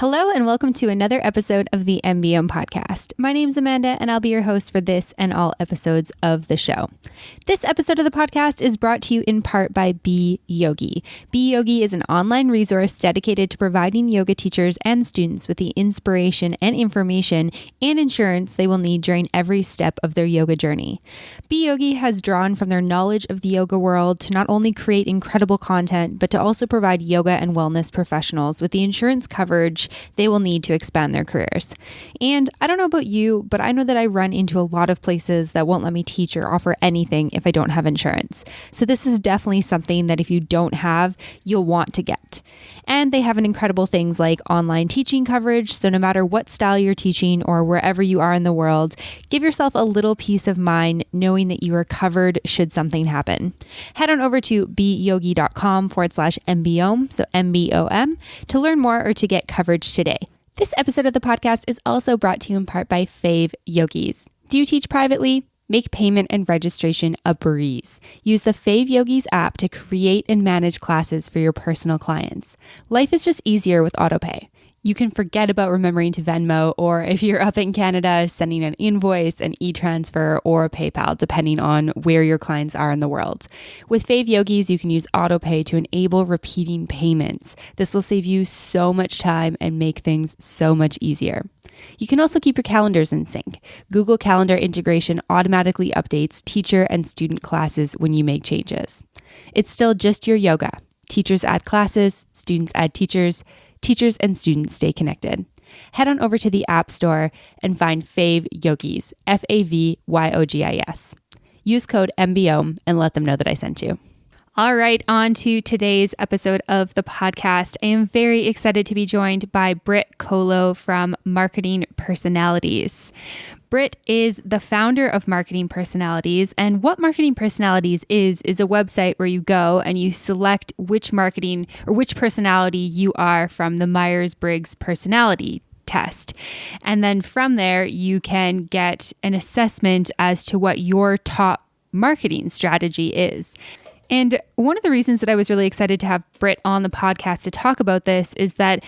Hello and welcome to another episode of the MBM podcast. My name's Amanda and I'll be your host for this and all episodes of the show. This episode of the podcast is brought to you in part by Be Yogi. Be Yogi is an online resource dedicated to providing yoga teachers and students with the inspiration and information and insurance they will need during every step of their yoga journey. Be Yogi has drawn from their knowledge of the yoga world to not only create incredible content, but to also provide yoga and wellness professionals with the insurance coverage they will need to expand their careers. And I don't know about you, but I know that I run into a lot of places that won't let me teach or offer anything if I don't have insurance. So this is definitely something that if you don't have, you'll want to get. And they have an incredible things like online teaching coverage. So no matter what style you're teaching or wherever you are in the world, give yourself a little peace of mind knowing that you are covered should something happen. Head on over to beyogi.com/MBOM, so MBOM, to learn more or to get coverage today. This episode of the podcast is also brought to you in part by Fave Yogis. Do you teach privately? Make payment and registration a breeze. Use the Fave Yogis app to create and manage classes for your personal clients. Life is just easier with autopay. You can forget about remembering to Venmo, or if you're up in Canada, sending an invoice, an e-transfer, or a PayPal, depending on where your clients are in the world. With Fave Yogis, you can use autopay to enable repeating payments. This will save you so much time and make things so much easier. You can also keep your calendars in sync. Google Calendar integration automatically updates teacher and student classes when you make changes. It's still just your yoga. Teachers add classes, students add teachers. Teachers and students stay connected. Head on over to the App Store and find Fave Yogis, FAVYOGIS. Use code MBOM and let them know that I sent you. All right, on to today's episode of the podcast. I am very excited to be joined by Brit Kolo from Marketing Personalities. Brit is the founder of Marketing Personalities, and what Marketing Personalities is a website where you go and you select which marketing or which personality you are from the Myers-Briggs personality test. And then from there, you can get an assessment as to what your top marketing strategy is. And one of the reasons that I was really excited to have Brit on the podcast to talk about this is that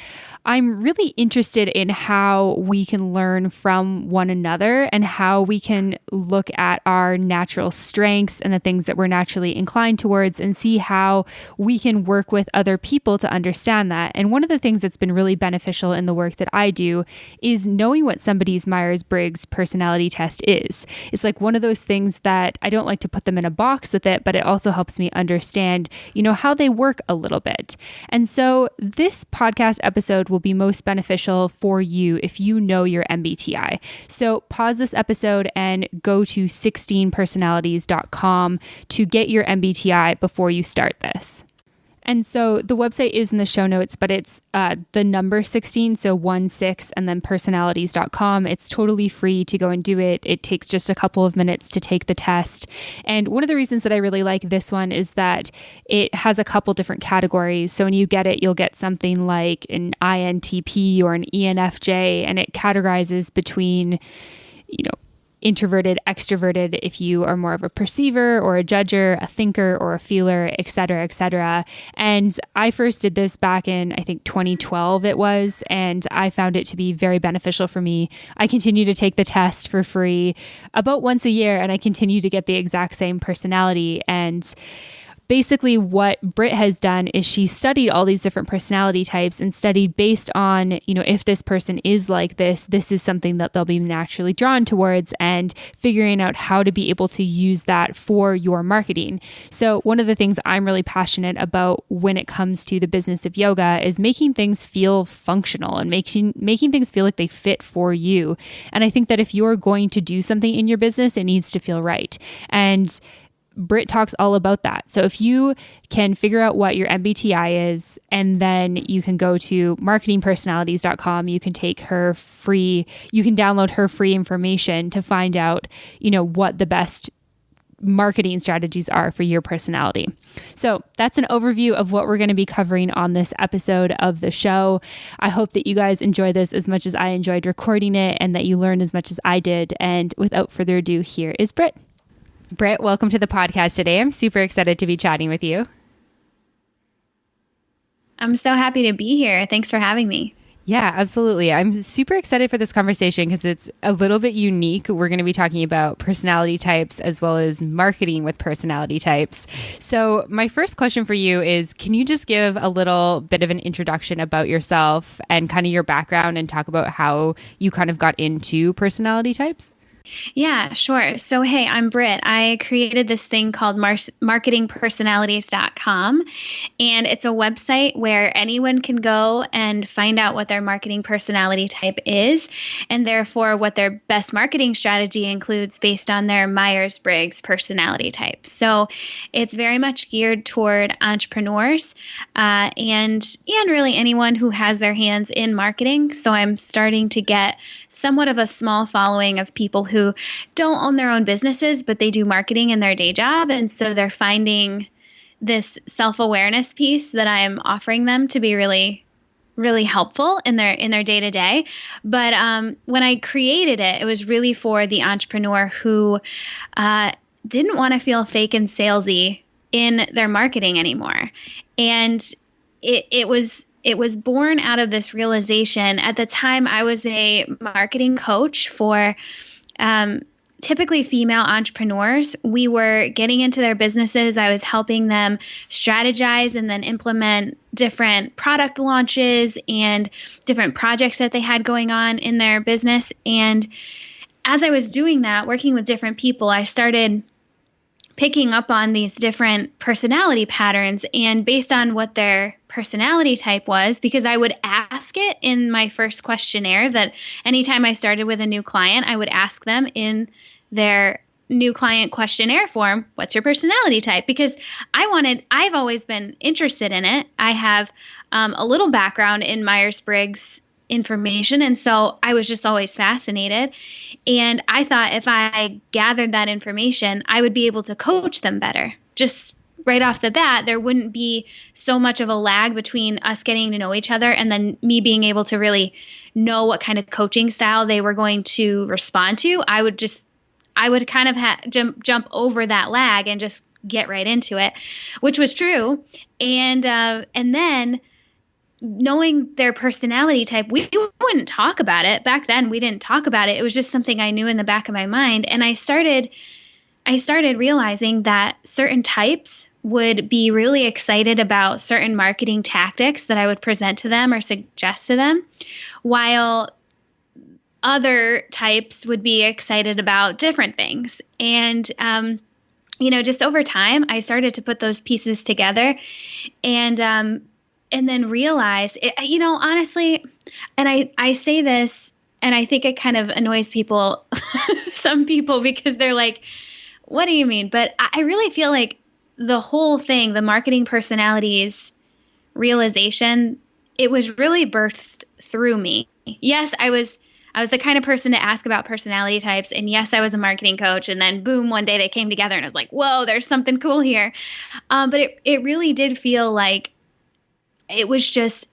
I'm really interested in how we can learn from one another and how we can look at our natural strengths and the things that we're naturally inclined towards and see how we can work with other people to understand that. And one of the things that's been really beneficial in the work that I do is knowing what somebody's Myers-Briggs personality test is. It's like one of those things that I don't like to put them in a box with it, but it also helps me understand, how they work a little bit. And so this podcast episode will be most beneficial for you if you know your MBTI. So pause this episode and go to 16personalities.com to get your MBTI before you start this. And so the website is in the show notes, but it's the number 16, so 16, and then personalities.com. It's totally free to go and do it. It takes just a couple of minutes to take the test. And one of the reasons that I really like this one is that it has a couple different categories. So when you get it, you'll get something like an INTP or an ENFJ, and it categorizes between, introverted, extroverted, if you are more of a perceiver or a judger, a thinker or a feeler, et cetera, et cetera. And I first did this back in, I think 2012 it was, and I found it to be very beneficial for me. I continue to take the test for free about once a year, and I continue to get the exact same personality. And basically what Brit has done is she studied all these different personality types and studied based on, if this person is like this is something that they'll be naturally drawn towards, and figuring out how to be able to use that for your marketing. So one of the things I'm really passionate about when it comes to the business of yoga is making things feel functional and making things feel like they fit for you. And I think that if you're going to do something in your business, it needs to feel right. And Brit talks all about that. So if you can figure out what your MBTI is, and then you can go to marketingpersonalities.com, you can download her free information to find out, what the best marketing strategies are for your personality. So that's an overview of what we're going to be covering on this episode of the show. I hope that you guys enjoy this as much as I enjoyed recording it, and that you learned as much as I did. And without further ado, here is Brit. Brit, welcome to the podcast today. I'm super excited to be chatting with you. I'm so happy to be here. Thanks for having me. Yeah, absolutely. I'm super excited for this conversation because it's a little bit unique. We're going to be talking about personality types as well as marketing with personality types. So, my first question for you is, can you just give a little bit of an introduction about yourself and kind of your background and talk about how you kind of got into personality types? Yeah, sure. So, hey, I'm Brit. I created this thing called marketingpersonalities.com, and it's a website where anyone can go and find out what their marketing personality type is, and therefore what their best marketing strategy includes based on their Myers-Briggs personality type. So, it's very much geared toward entrepreneurs and really anyone who has their hands in marketing. So, I'm starting to get somewhat of a small following of people who don't own their own businesses, but they do marketing in their day job. And so they're finding this self-awareness piece that I'm offering them to be really, really helpful in their day to day. But when I created it, it was really for the entrepreneur who didn't want to feel fake and salesy in their marketing anymore. And it was born out of this realization. At the time, I was a marketing coach for typically female entrepreneurs. We were getting into their businesses. I was helping them strategize and then implement different product launches and different projects that they had going on in their business. And as I was doing that, working with different people, I started picking up on these different personality patterns, and based on what their personality type was, because I would ask it in my first questionnaire that anytime I started with a new client, I would ask them in their new client questionnaire form, what's your personality type? Because I've always been interested in it. I have a little background in Myers-Briggs information, and so I was just always fascinated. And I thought if I gathered that information, I would be able to coach them better. Just right off the bat, there wouldn't be so much of a lag between us getting to know each other and then me being able to really know what kind of coaching style they were going to respond to. I would kind of jump over that lag and just get right into it, which was true. And then knowing their personality type, we wouldn't talk about it. Back then, we didn't talk about it. It was just something I knew in the back of my mind. And I started realizing that certain types would be really excited about certain marketing tactics that I would present to them or suggest to them, while other types would be excited about different things. And, just over time, I started to put those pieces together and then realize, honestly, and I say this, and I think it kind of annoys people, some people, because they're like, what do you mean? But I really feel like the whole thing, the marketing personalities realization, it was really birthed through me. Yes, I was the kind of person to ask about personality types. And yes, I was a marketing coach. And then boom, one day they came together and I was like, whoa, there's something cool here. But it really did feel like it was just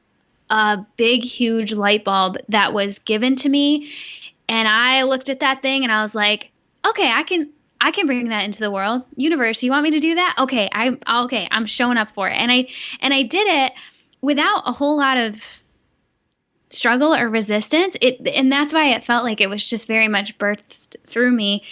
a big, huge light bulb that was given to me. And I looked at that thing and I was like, okay, I can bring that into the world. Universe, you want me to do that? Okay, I'm showing up for it. And I did it without a whole lot of struggle or resistance. And that's why it felt like it was just very much birthed through me.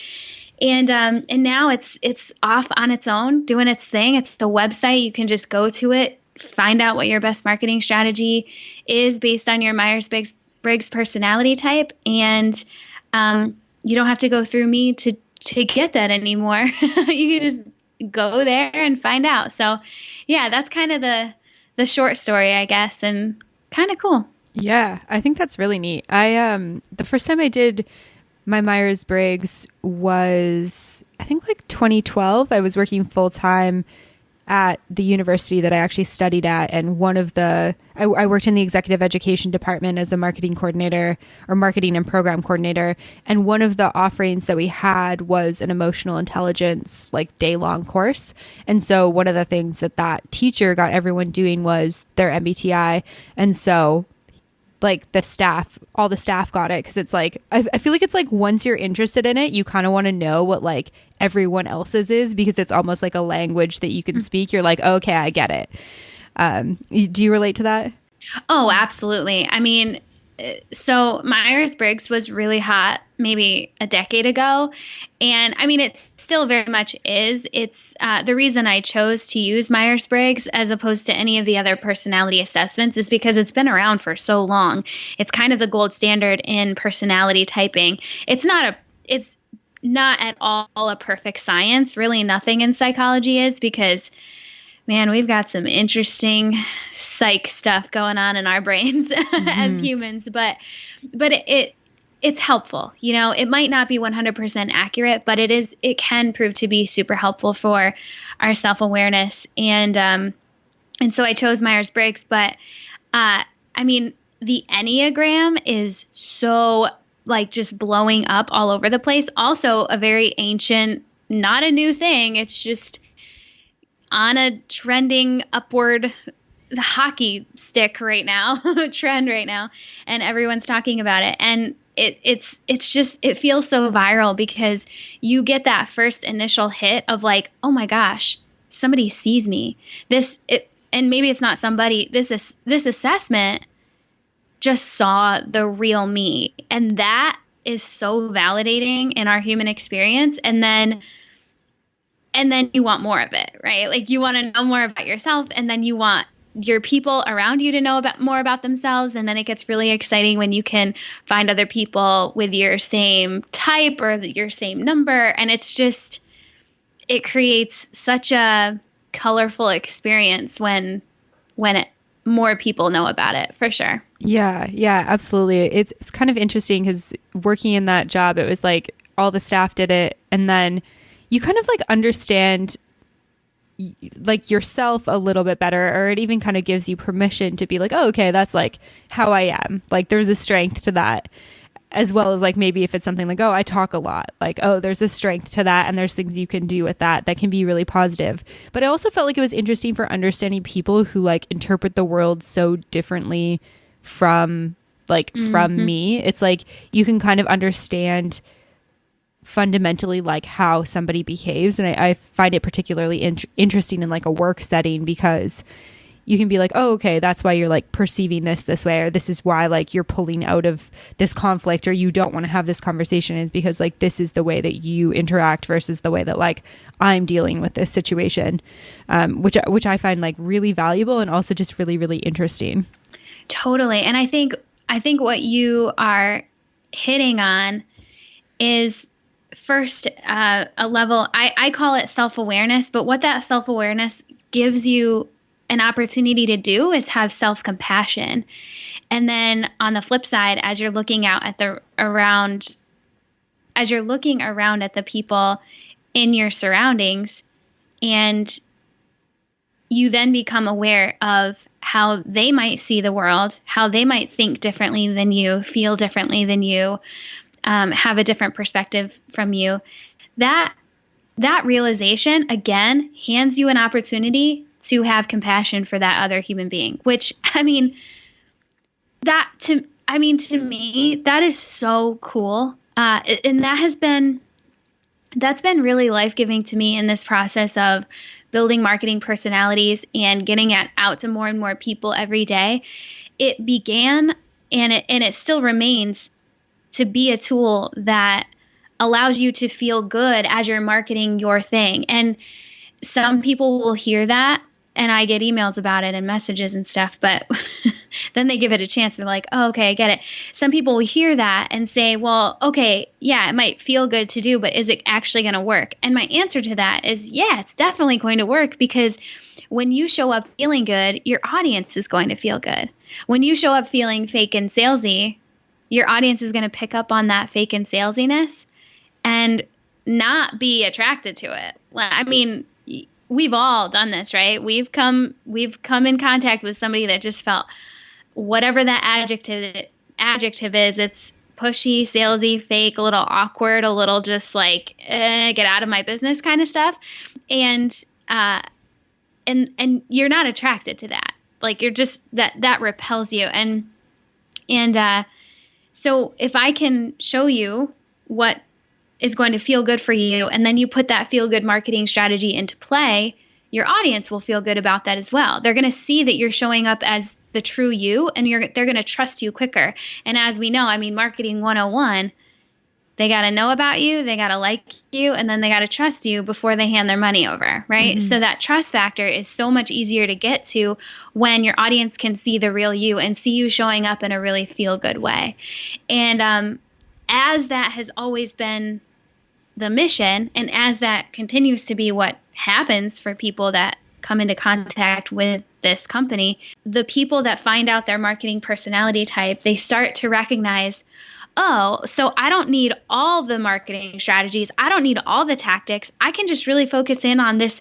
And now it's off on its own, doing its thing. It's the website. You can just go to it, find out what your best marketing strategy is based on your Myers-Briggs personality type. And you don't have to go through me to get that anymore. You can just go there and find out. So yeah, that's kind of the short story, I guess, and kind of cool. Yeah, I think that's really neat. The first time I did my Myers-Briggs was, I think, like 2012. I was working full time at the university that I actually studied at. And I worked in the executive education department as a marketing coordinator or marketing and program coordinator. And one of the offerings that we had was an emotional intelligence, like day-long course. And so one of the things that teacher got everyone doing was their MBTI. And so like all the staff got it, because it's like, I feel like it's like once you're interested in it, you kind of want to know what like everyone else's is, because it's almost like a language that you can speak. You're like, okay, I get it. Do you relate to that? Oh, absolutely. I mean, So Myers-Briggs was really hot maybe a decade ago. And I mean, it still very much is. It's the reason I chose to use Myers-Briggs as opposed to any of the other personality assessments is because it's been around for so long. It's kind of the gold standard in personality typing. It's not at all a perfect science. Really, nothing in psychology is, because man, we've got some interesting psych stuff going on in our brains as humans, but it's helpful. You know, it might not be 100% accurate, but it can prove to be super helpful for our self-awareness. And so I chose Myers-Briggs, but I mean, the Enneagram is so like just blowing up all over the place. Also a very ancient, not a new thing. It's just on a trending upward hockey stick right now, trend right now, and everyone's talking about it. And it feels so viral because you get that first initial hit of like, oh my gosh, somebody sees me. And maybe it's not somebody. This assessment just saw the real me, and that is so validating in our human experience. And then you want more of it, right? Like you want to know more about yourself, and then you want your people around you to know more about themselves. And then it gets really exciting when you can find other people with your same type or your same number. And it creates such a colorful experience when more people know about it, for sure. Yeah, absolutely. It's kind of interesting because working in that job, it was like all the staff did it, and then you kind of like understand like yourself a little bit better, or it even kind of gives you permission to be like, oh, okay, that's like how I am. Like there's a strength to that, as well as like maybe if it's something like, oh, I talk a lot, like, oh, there's a strength to that, and there's things you can do with that can be really positive. But I also felt like it was interesting for understanding people who like interpret the world so differently from me. It's like you can kind of understand fundamentally like how somebody behaves, and I find it particularly interesting in like a work setting, because you can be like, oh, okay, that's why you're like perceiving this way, or this is why like you're pulling out of this conflict, or you don't want to have this conversation, is because like this is the way that you interact versus the way that like I'm dealing with this situation, which I find like really valuable and also just really, really interesting. Totally. And I think what you are hitting on is first a level, I call it self-awareness, but what that self-awareness gives you an opportunity to do is have self-compassion. And then on the flip side, as you're looking around at the people in your surroundings, and you then become aware of how they might see the world, how they might think differently than you, feel differently than you, have a different perspective from you. That realization, again, hands you an opportunity to have compassion for that other human being, which, I mean, to me, that is so cool. And that's been really life-giving to me in this process of building marketing personalities and getting out to more and more people every day. It began, and it still remains, to be a tool that allows you to feel good as you're marketing your thing. And some people will hear that, and I get emails about it and messages and stuff, but then they give it a chance and they're like, oh, okay, I get it. Some people will hear that and say, well, okay, yeah, it might feel good to do, but is it actually going to work? And my answer to that is, yeah, it's definitely going to work, because when you show up feeling good, your audience is going to feel good. When you show up feeling fake and salesy, your audience is going to pick up on that fake and salesiness and not be attracted to it. I mean, we've all done this, right? We've come in contact with somebody that just felt whatever that adjective is. It's pushy, salesy, fake, a little awkward, a little just like get out of my business kind of stuff, and you're not attracted to that. Like you're just that repels you, and so if I can show you what is going to feel good for you, and then you put that feel good marketing strategy into play, your audience will feel good about that as well. They're going to see that you're showing up as the true you, and they're going to trust you quicker. And as we know, I mean, marketing 101, they got to know about you, they got to like you, and then they got to trust you before they hand their money over, right? Mm-hmm. So that trust factor is so much easier to get to when your audience can see the real you and see you showing up in a really feel-good way. And as that has always been the mission, and as that continues to be what happens for people that come into contact with this company, the people that find out their marketing personality type, they start to recognize, oh, so I don't need all the marketing strategies. I don't need all the tactics. I can just really focus in on this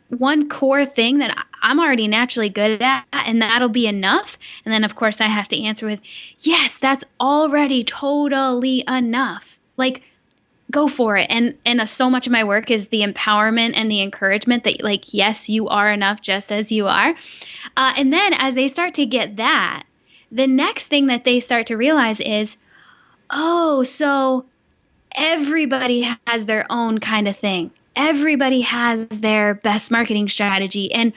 one core thing that I'm already naturally good at, and that'll be enough. And then, of course, I have to answer with, yes, that's already totally enough. Like, go for it. And so much of my work is the empowerment and the encouragement that, like, yes, you are enough just as you are. And then as they start to get that, the next thing that they start to realize is, oh, so everybody has their own kind of thing. Everybody has their best marketing strategy. And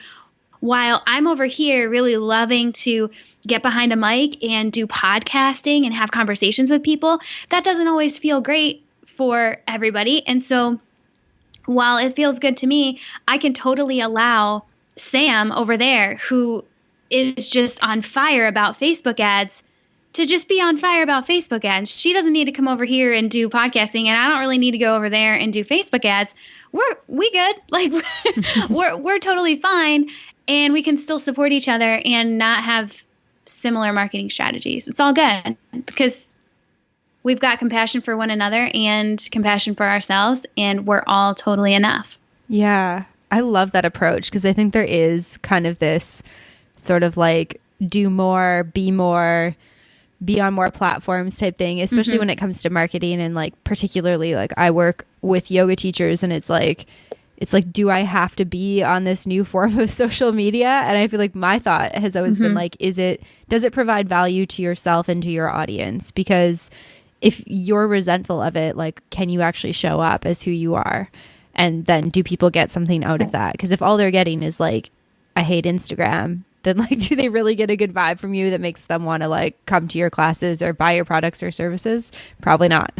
while I'm over here really loving to get behind a mic and do podcasting and have conversations with people, that doesn't always feel great for everybody. And so while it feels good to me, I can totally allow Sam over there, who is just on fire about Facebook ads, to just be on fire about Facebook ads. She doesn't need to come over here and do podcasting, and I don't really need to go over there and do Facebook ads. We good. Like, we're totally fine, and we can still support each other and not have similar marketing strategies. It's all good because we've got compassion for one another and compassion for ourselves, and we're all totally enough. Yeah, I love that approach, because I think there is kind of this sort of like do more, be on more platforms type thing, especially when it comes to marketing. And like, particularly, like, I work with yoga teachers, and it's like, do I have to be on this new form of social media? And I feel like my thought has always been like, does it provide value to yourself and to your audience? Because if you're resentful of it, like, can you actually show up as who you are? And then do people get something out of that? Because if all they're getting is like, I hate Instagram, then like, do they really get a good vibe from you that makes them want to like come to your classes or buy your products or services? Probably not.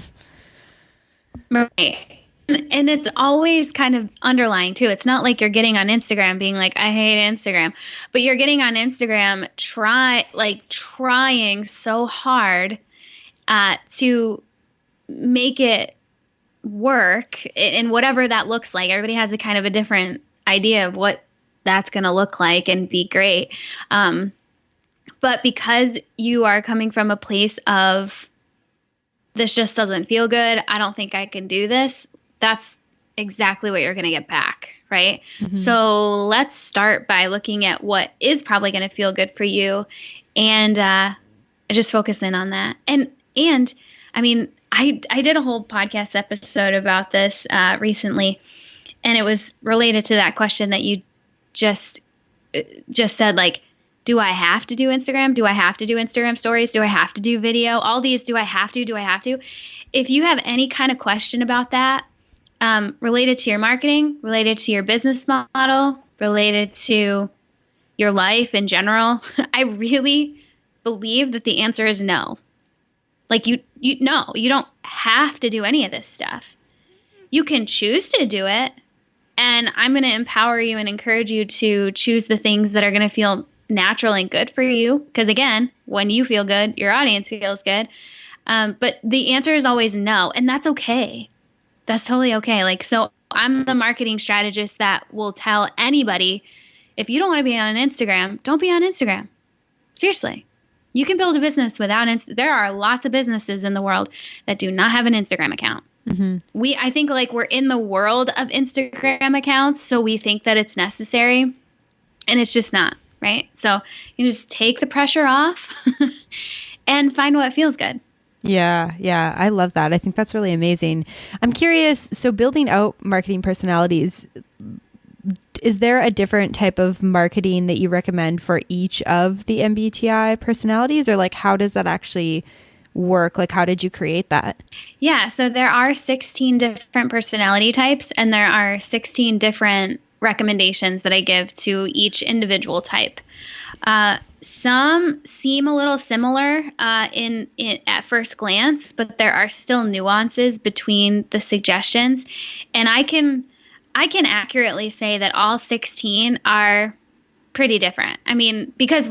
Right. And it's always kind of underlying too. It's not like you're getting on Instagram being like, I hate Instagram, but you're getting on Instagram trying so hard to make it work in whatever that looks like. Everybody has a kind of a different idea of what that's going to look like and be great. But because you are coming from a place of, this just doesn't feel good, I don't think I can do this, that's exactly what you're going to get back, right? So let's start by looking at what is probably going to feel good for you, and just focus in on that. And I mean, I did a whole podcast episode about this recently, and it was related to that question that you just said, like, do I have to do Instagram? Do I have to do Instagram stories? Do I have to do video? All these, do I have to? If you have any kind of question about that, related to your marketing, related to your business model, related to your life in general, I really believe that the answer is no. Like, you don't have to do any of this stuff. You can choose to do it, and I'm going to empower you and encourage you to choose the things that are going to feel natural and good for you. Because again, when you feel good, your audience feels good. But the answer is always no, and that's okay. That's totally okay. Like, so I'm the marketing strategist that will tell anybody, if you don't want to be on Instagram, don't be on Instagram. Seriously. You can build a business without there are lots of businesses in the world that do not have an Instagram account. I think like we're in the world of Instagram accounts, so we think that it's necessary, and it's just not, right? So you just take the pressure off and find what feels good. Yeah. I love that. I think that's really amazing. I'm curious, so building out marketing personalities, is there a different type of marketing that you recommend for each of the MBTI personalities, or like, how does that actually work? Like, how did you create that? Yeah, so there are 16 different personality types, and there are 16 different recommendations that I give to each individual type. Some seem a little similar in at first glance, but there are still nuances between the suggestions, and I can accurately say that all 16 are pretty different. I mean, because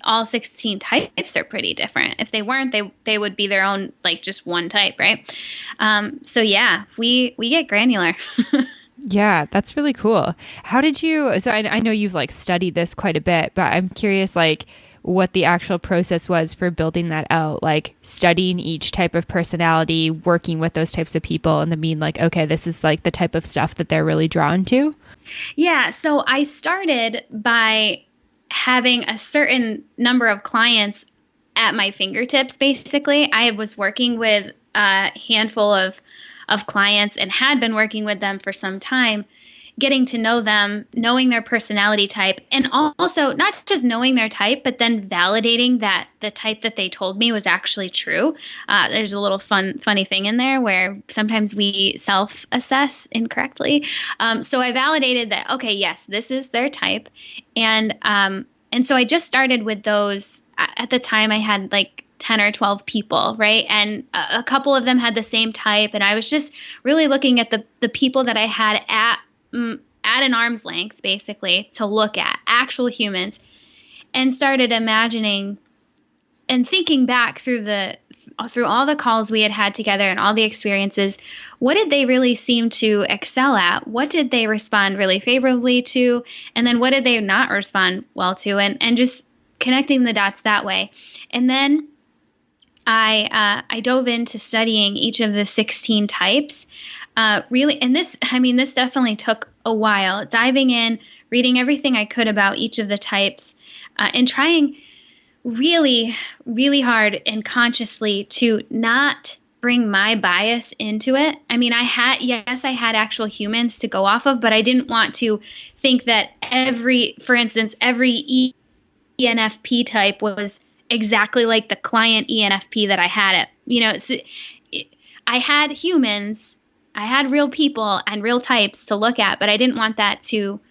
all 16 types are pretty different. If they weren't, they would be their own, like just one type, right? So yeah, we get granular. Yeah, that's really cool. How did you, so I know you've like studied this quite a bit, but I'm curious like what the actual process was for building that out, like studying each type of personality, working with those types of people and then being like, okay, this is like the type of stuff that they're really drawn to. Yeah, so I started by having a certain number of clients at my fingertips, basically. I was working with a handful of clients and had been working with them for some time, getting to know them, knowing their personality type, and also not just knowing their type, but then validating that the type that they told me was actually true. There's a little funny thing in there where sometimes we self-assess incorrectly. So I validated that, okay, yes, this is their type. And so I just started with those. At the time, I had like 10 or 12 people, right? And a couple of them had the same type. And I was just really looking at the people that I had at an arm's length, basically, to look at actual humans, and started imagining and thinking back through all the calls we had together and all the experiences. What did they really seem to excel at? What did they respond really favorably to? And then what did they not respond well to? And just connecting the dots that way. And then I dove into studying each of the 16 types. Really, and this definitely took a while, diving in, reading everything I could about each of the types, and trying really, really hard and consciously to not bring my bias into it. I mean, I had actual humans to go off of, but I didn't want to think that for instance, every ENFP type was exactly like the client ENFP that I had so I had humans, I had real people and real types to look at, but I didn't want that to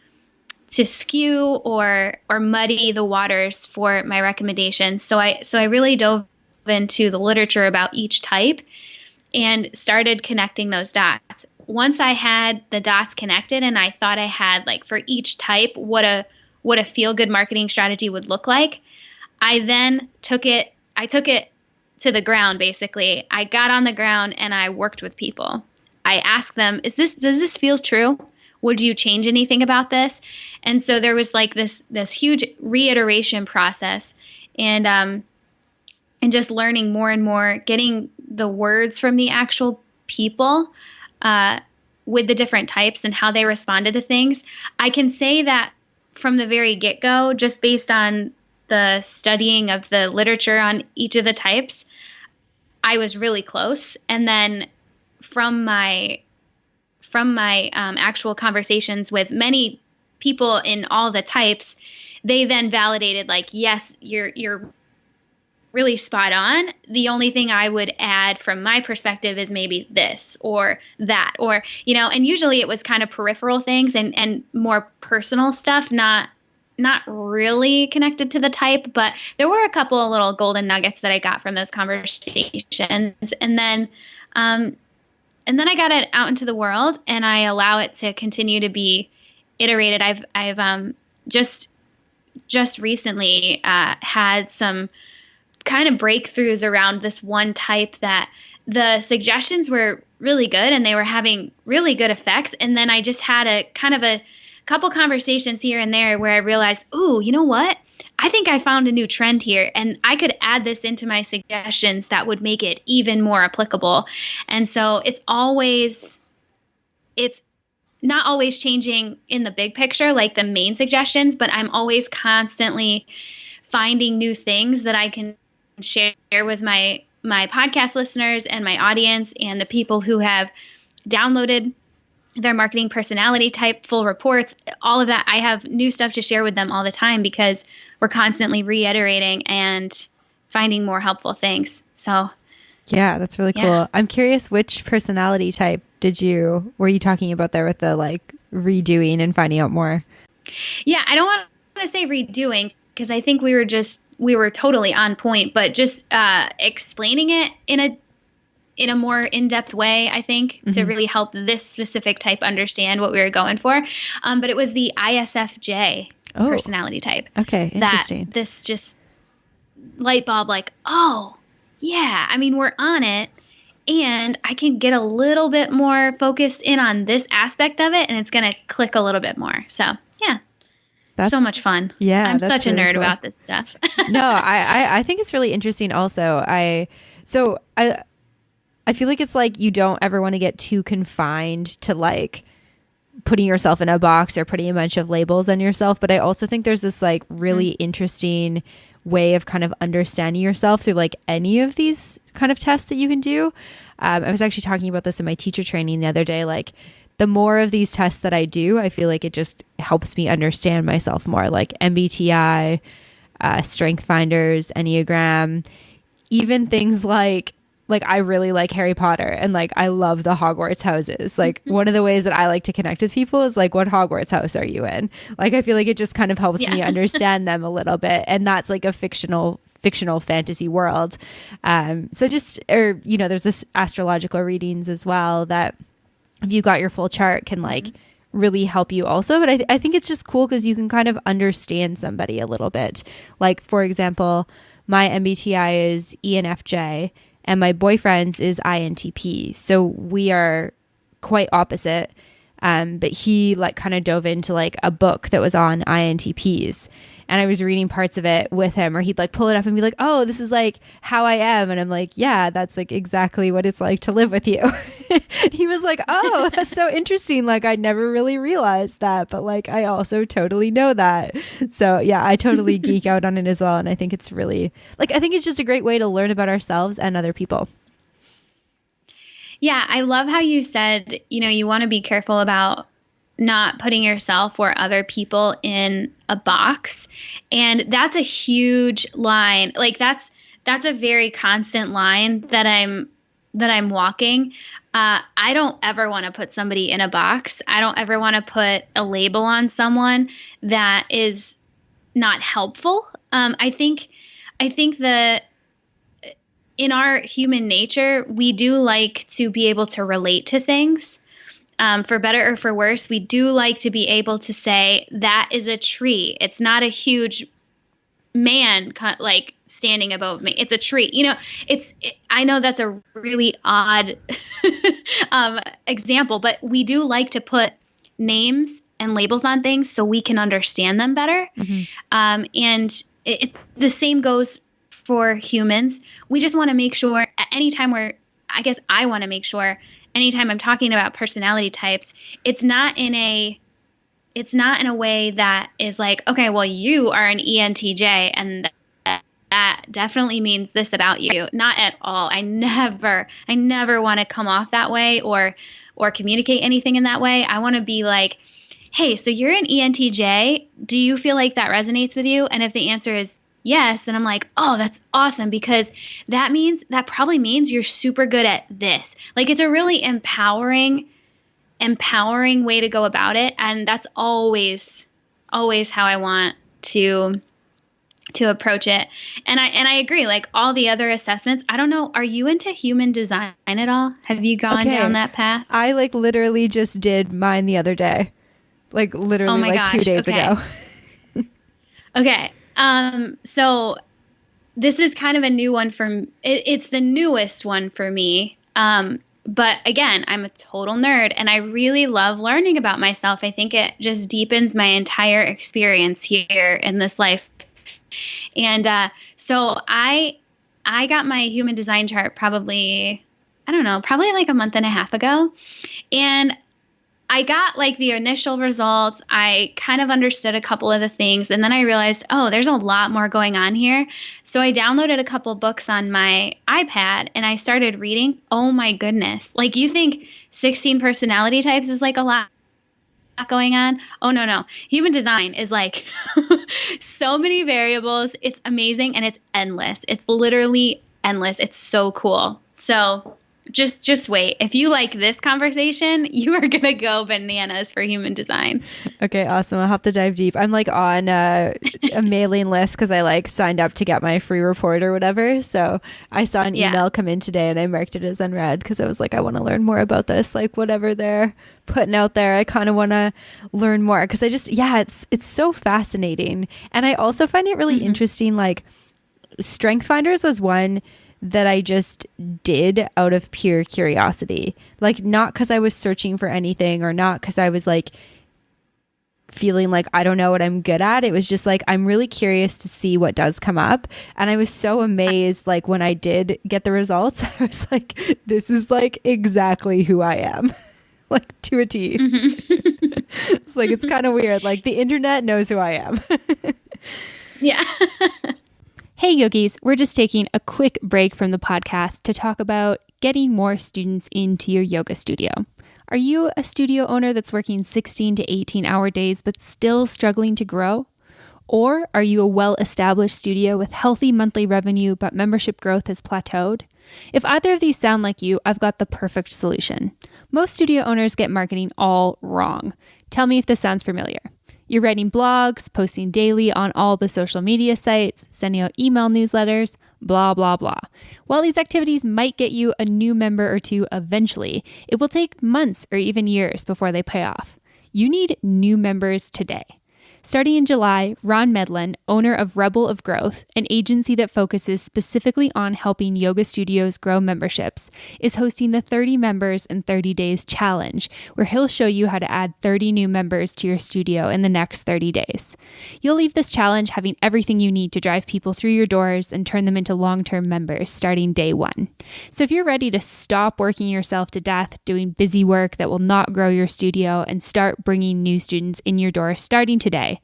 skew or muddy the waters for my recommendations. So I really dove into the literature about each type and started connecting those dots. Once I had the dots connected and I thought I had, like, for each type what a feel-good marketing strategy would look like, I then took it to the ground, basically. I got on the ground and I worked with people. I asked them, does this feel true? Would you change anything about this? And so there was like this huge reiteration process, and just learning more and more, getting the words from the actual people with the different types and how they responded to things. I can say that from the very get-go, just based on the studying of the literature on each of the types, I was really close. And then from my actual conversations with many people in all the types, they then validated, like, yes, you're really spot on. The only thing I would add from my perspective is maybe this or that, or, and usually it was kind of peripheral things and more personal stuff, not really connected to the type, but there were a couple of little golden nuggets that I got from those conversations. And then I got it out into the world, and I allow it to continue to be iterated. I've just recently had some kind of breakthroughs around this one type that the suggestions were really good and they were having really good effects. And then I just had a couple conversations here and there where I realized, ooh, you know what? I think I found a new trend here, and I could add this into my suggestions that would make it even more applicable. And so it's not always changing in the big picture, like the main suggestions, but I'm always constantly finding new things that I can share with my podcast listeners and my audience and the people who have downloaded their marketing personality type full reports, all of that. I have new stuff to share with them all the time because we're constantly reiterating and finding more helpful things. So yeah, that's really cool. Yeah. I'm curious, which personality type were you talking about there with the like redoing and finding out more? Yeah, I don't want to say redoing. because I think we were totally on point, but just explaining it in a more in-depth way, I think, to really help this specific type understand what we were going for. But it was the ISFJ personality type. Okay, interesting. That this just light bulb, like, oh, yeah, I mean, we're on it. And I can get a little bit more focused in on this aspect of it, and it's going to click a little bit more. So, yeah. That's so much fun. Yeah. I'm such a nerd about this stuff. No, I think it's really interesting also. I feel like it's like you don't ever want to get too confined to like putting yourself in a box or putting a bunch of labels on yourself. But I also think there's this like really interesting way of kind of understanding yourself through like any of these kind of tests that you can do. I was actually talking about this in my teacher training the other day. Like the more of these tests that I do, I feel like it just helps me understand myself more, like MBTI, Strength Finders, Enneagram, even things like I really like Harry Potter and like I love the Hogwarts houses. Like one of the ways that I like to connect with people is like, what Hogwarts house are you in? Like I feel like it just kind of helps me understand them a little bit, and that's like a fictional fantasy world. So just, or you know, there's this astrological readings as well that if you got your full chart can like really help you also. But I think it's just cool because you can kind of understand somebody a little bit. Like for example, my MBTI is ENFJ. And my boyfriend's is INTP. So we are quite opposite. But he like kind of dove into like a book that was on INTPs. And I was reading parts of it with him, or he'd like pull it up and be like, oh, this is like how I am. And I'm like, yeah, that's like exactly what it's like to live with you. He was like, oh, that's so interesting. Like I never really realized that, but like I also totally know that. So yeah, I totally geek out on it as well. And I think it's really like, I think it's just a great way to learn about ourselves and other people. Yeah, I love how you said, you know, you want to be careful about not putting yourself or other people in a box. And that's a huge line. Like that's a very constant line that I'm walking. I don't ever want to put somebody in a box. I don't ever want to put a label on someone that is not helpful. I think that in our human nature, we do like to be able to relate to things. For better or for worse, we do like to be able to say that is a tree. It's not a huge man like standing above me. It's a tree. You know, I know that's a really odd example, but we do like to put names and labels on things so we can understand them better. And the same goes for humans. We just want to make sure at any time I want to make sure anytime I'm talking about personality types, it's not in a way that is like, okay, well, you are an ENTJ and that definitely means this about you. Not at all. I never want to come off that way or communicate anything in that way. I want to be like, hey, so you're an ENTJ. Do you feel like that resonates with you? And if the answer is yes, then I'm like, oh, that's awesome, because that probably means you're super good at this. Like it's a really empowering way to go about it. And that's always how I want to approach it. And I agree, like all the other assessments, I don't know, are you into human design at all? Have you gone down that path? I like literally just did mine the other day. Like literally like 2 days ago. Okay. So this is kind of a new one it's the newest one for me. But again, I'm a total nerd and I really love learning about myself. I think it just deepens my entire experience here in this life. And, so I got my human design chart probably like a month and a half ago. And I got like the initial results. I kind of understood a couple of the things. And then I realized, oh, there's a lot more going on here. So I downloaded a couple books on my iPad and I started reading. Oh my goodness. Like you think 16 personality types is like a lot going on? Oh, no. Human design is like so many variables. It's amazing and it's endless. It's literally endless. It's so cool. So Just wait. If you like this conversation, you are going to go bananas for human design. Okay, awesome. I'll have to dive deep. I'm like on a mailing list because I like signed up to get my free report or whatever. So I saw an email come in today and I marked it as unread because I was like, I want to learn more about this. Like whatever they're putting out there, I kind of want to learn more because I just, it's so fascinating. And I also find it really interesting. Like Strength Finders was one that I just did out of pure curiosity. Like not because I was searching for anything or not because I was like feeling like I don't know what I'm good at. It was just like I'm really curious to see what does come up. And I was so amazed like when I did get the results, I was like, this is like exactly who I am. Like to a T. It's like it's kind of weird. Like the internet knows who I am. Yeah. Hey yogis, we're just taking a quick break from the podcast to talk about getting more students into your yoga studio. Are you a studio owner that's working 16 to 18-hour days but still struggling to grow? Or are you a well-established studio with healthy monthly revenue but membership growth has plateaued? If either of these sound like you, I've got the perfect solution. Most studio owners get marketing all wrong. Tell me if this sounds familiar. You're writing blogs, posting daily on all the social media sites, sending out email newsletters, blah, blah, blah. While these activities might get you a new member or two eventually, it will take months or even years before they pay off. You need new members today. Starting in July, Ron Medlin, owner of Rebel of Growth, an agency that focuses specifically on helping yoga studios grow memberships, is hosting the 30 Members in 30 Days Challenge, where he'll show you how to add 30 new members to your studio in the next 30 days. You'll leave this challenge having everything you need to drive people through your doors and turn them into long-term members starting day one. So if you're ready to stop working yourself to death, doing busy work that will not grow your studio, and start bringing new students in your door starting today,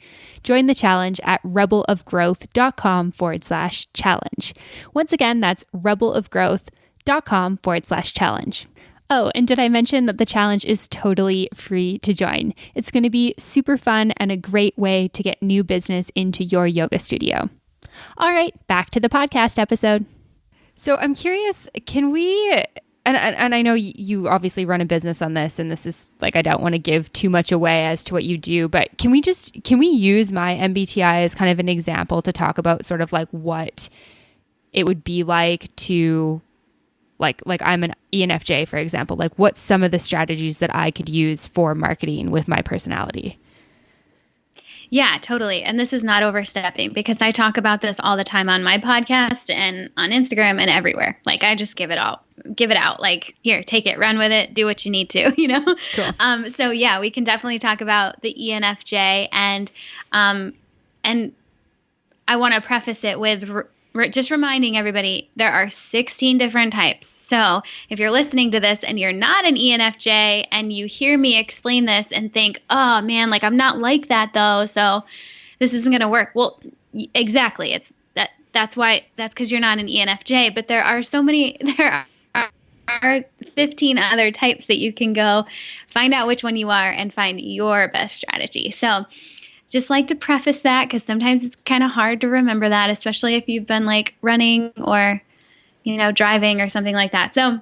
join the challenge at rebelofgrowth.com/challenge. Once again, that's rebelofgrowth.com/challenge. Oh, and did I mention that the challenge is totally free to join? It's going to be super fun and a great way to get new business into your yoga studio. All right, back to the podcast episode. So I'm curious, can we... And I know you obviously run a business on this, and this is like, I don't want to give too much away as to what you do, but can we use my MBTI as kind of an example to talk about sort of like what it would be like to like I'm an ENFJ, for example, like what's some of the strategies that I could use for marketing with my personality? Yeah, totally. And this is not overstepping because I talk about this all the time on my podcast and on Instagram and everywhere. Like I just give it out. Like, here, take it, run with it, do what you need to, you know? Cool. So yeah, we can definitely talk about the ENFJ and I want to preface it with just reminding everybody there are 16 different types. So if you're listening to this and you're not an ENFJ and you hear me explain this and think, oh man, like I'm not like that though, so this isn't going to work. Well, exactly. That's because you're not an ENFJ, but there are 15 other types that you can go find out which one you are and find your best strategy. So just like to preface that because sometimes it's kind of hard to remember that, especially if you've been like running or, driving or something like that. So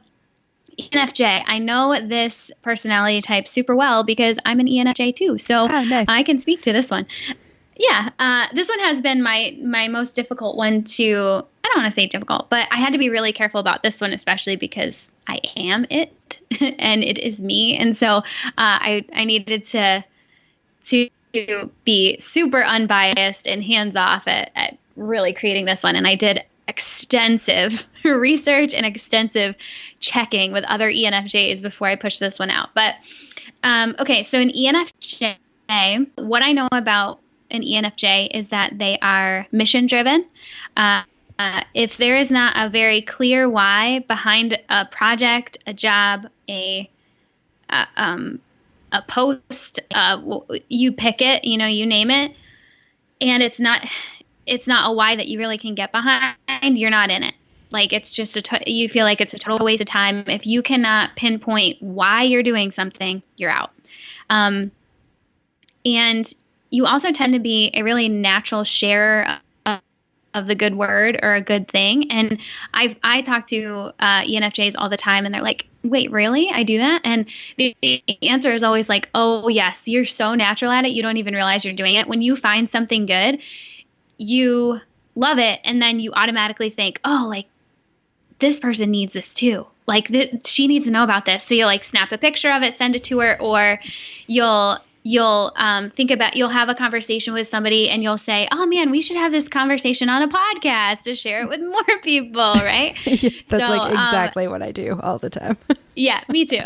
ENFJ, I know this personality type super well because I'm an ENFJ too. So nice. I can speak to this one. Yeah. This one has been my most difficult one to, I don't want to say difficult, but I had to be really careful about this one, especially because I am it and it is me. And so I needed to be super unbiased and hands off at really creating this one. And I did extensive research and extensive checking with other ENFJs before I pushed this one out. But okay, so an ENFJ, what I know about an ENFJ is that they are mission driven. If there is not a very clear why behind a project, a job, a post, you pick it, you name it, and it's not a why that you really can get behind, you're not in it. Like it's just you feel like it's a total waste of time. If you cannot pinpoint why you're doing something, you're out. And you also tend to be a really natural sharer of the good word or a good thing. And I talk to ENFJs all the time, and they're like, wait, really? I do that? And the answer is always like, oh, yes, you're so natural at it. You don't even realize you're doing it. When you find something good, you love it. And then you automatically think, oh, like this person needs this too. Like she needs to know about this. So you'll like snap a picture of it, send it to her, or you'll you'll have a conversation with somebody and you'll say, oh man, we should have this conversation on a podcast to share it with more people. Right. Yeah, that's like exactly what I do all the time. Yeah, me too.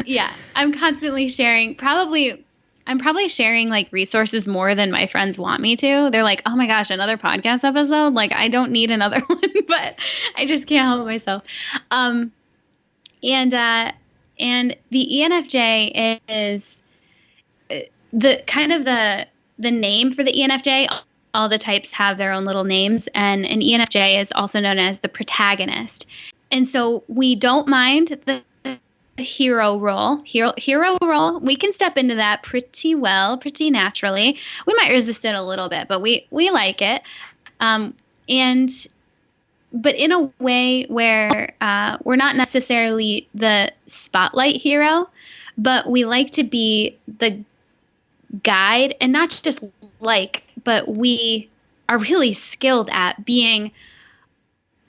Yeah. I'm constantly sharing, I'm probably sharing like resources more than my friends want me to. They're like, oh my gosh, another podcast episode. Like I don't need another one, but I just can't help myself. And the ENFJ is the kind of the name for the ENFJ. All the types have their own little names, and an ENFJ is also known as the protagonist. And so we don't mind the hero role. Hero role, we can step into that pretty well, pretty naturally. We might resist it a little bit, but we like it. But in a way where we're not necessarily the spotlight hero, but we like to be the guide, and not just like, but we are really skilled at being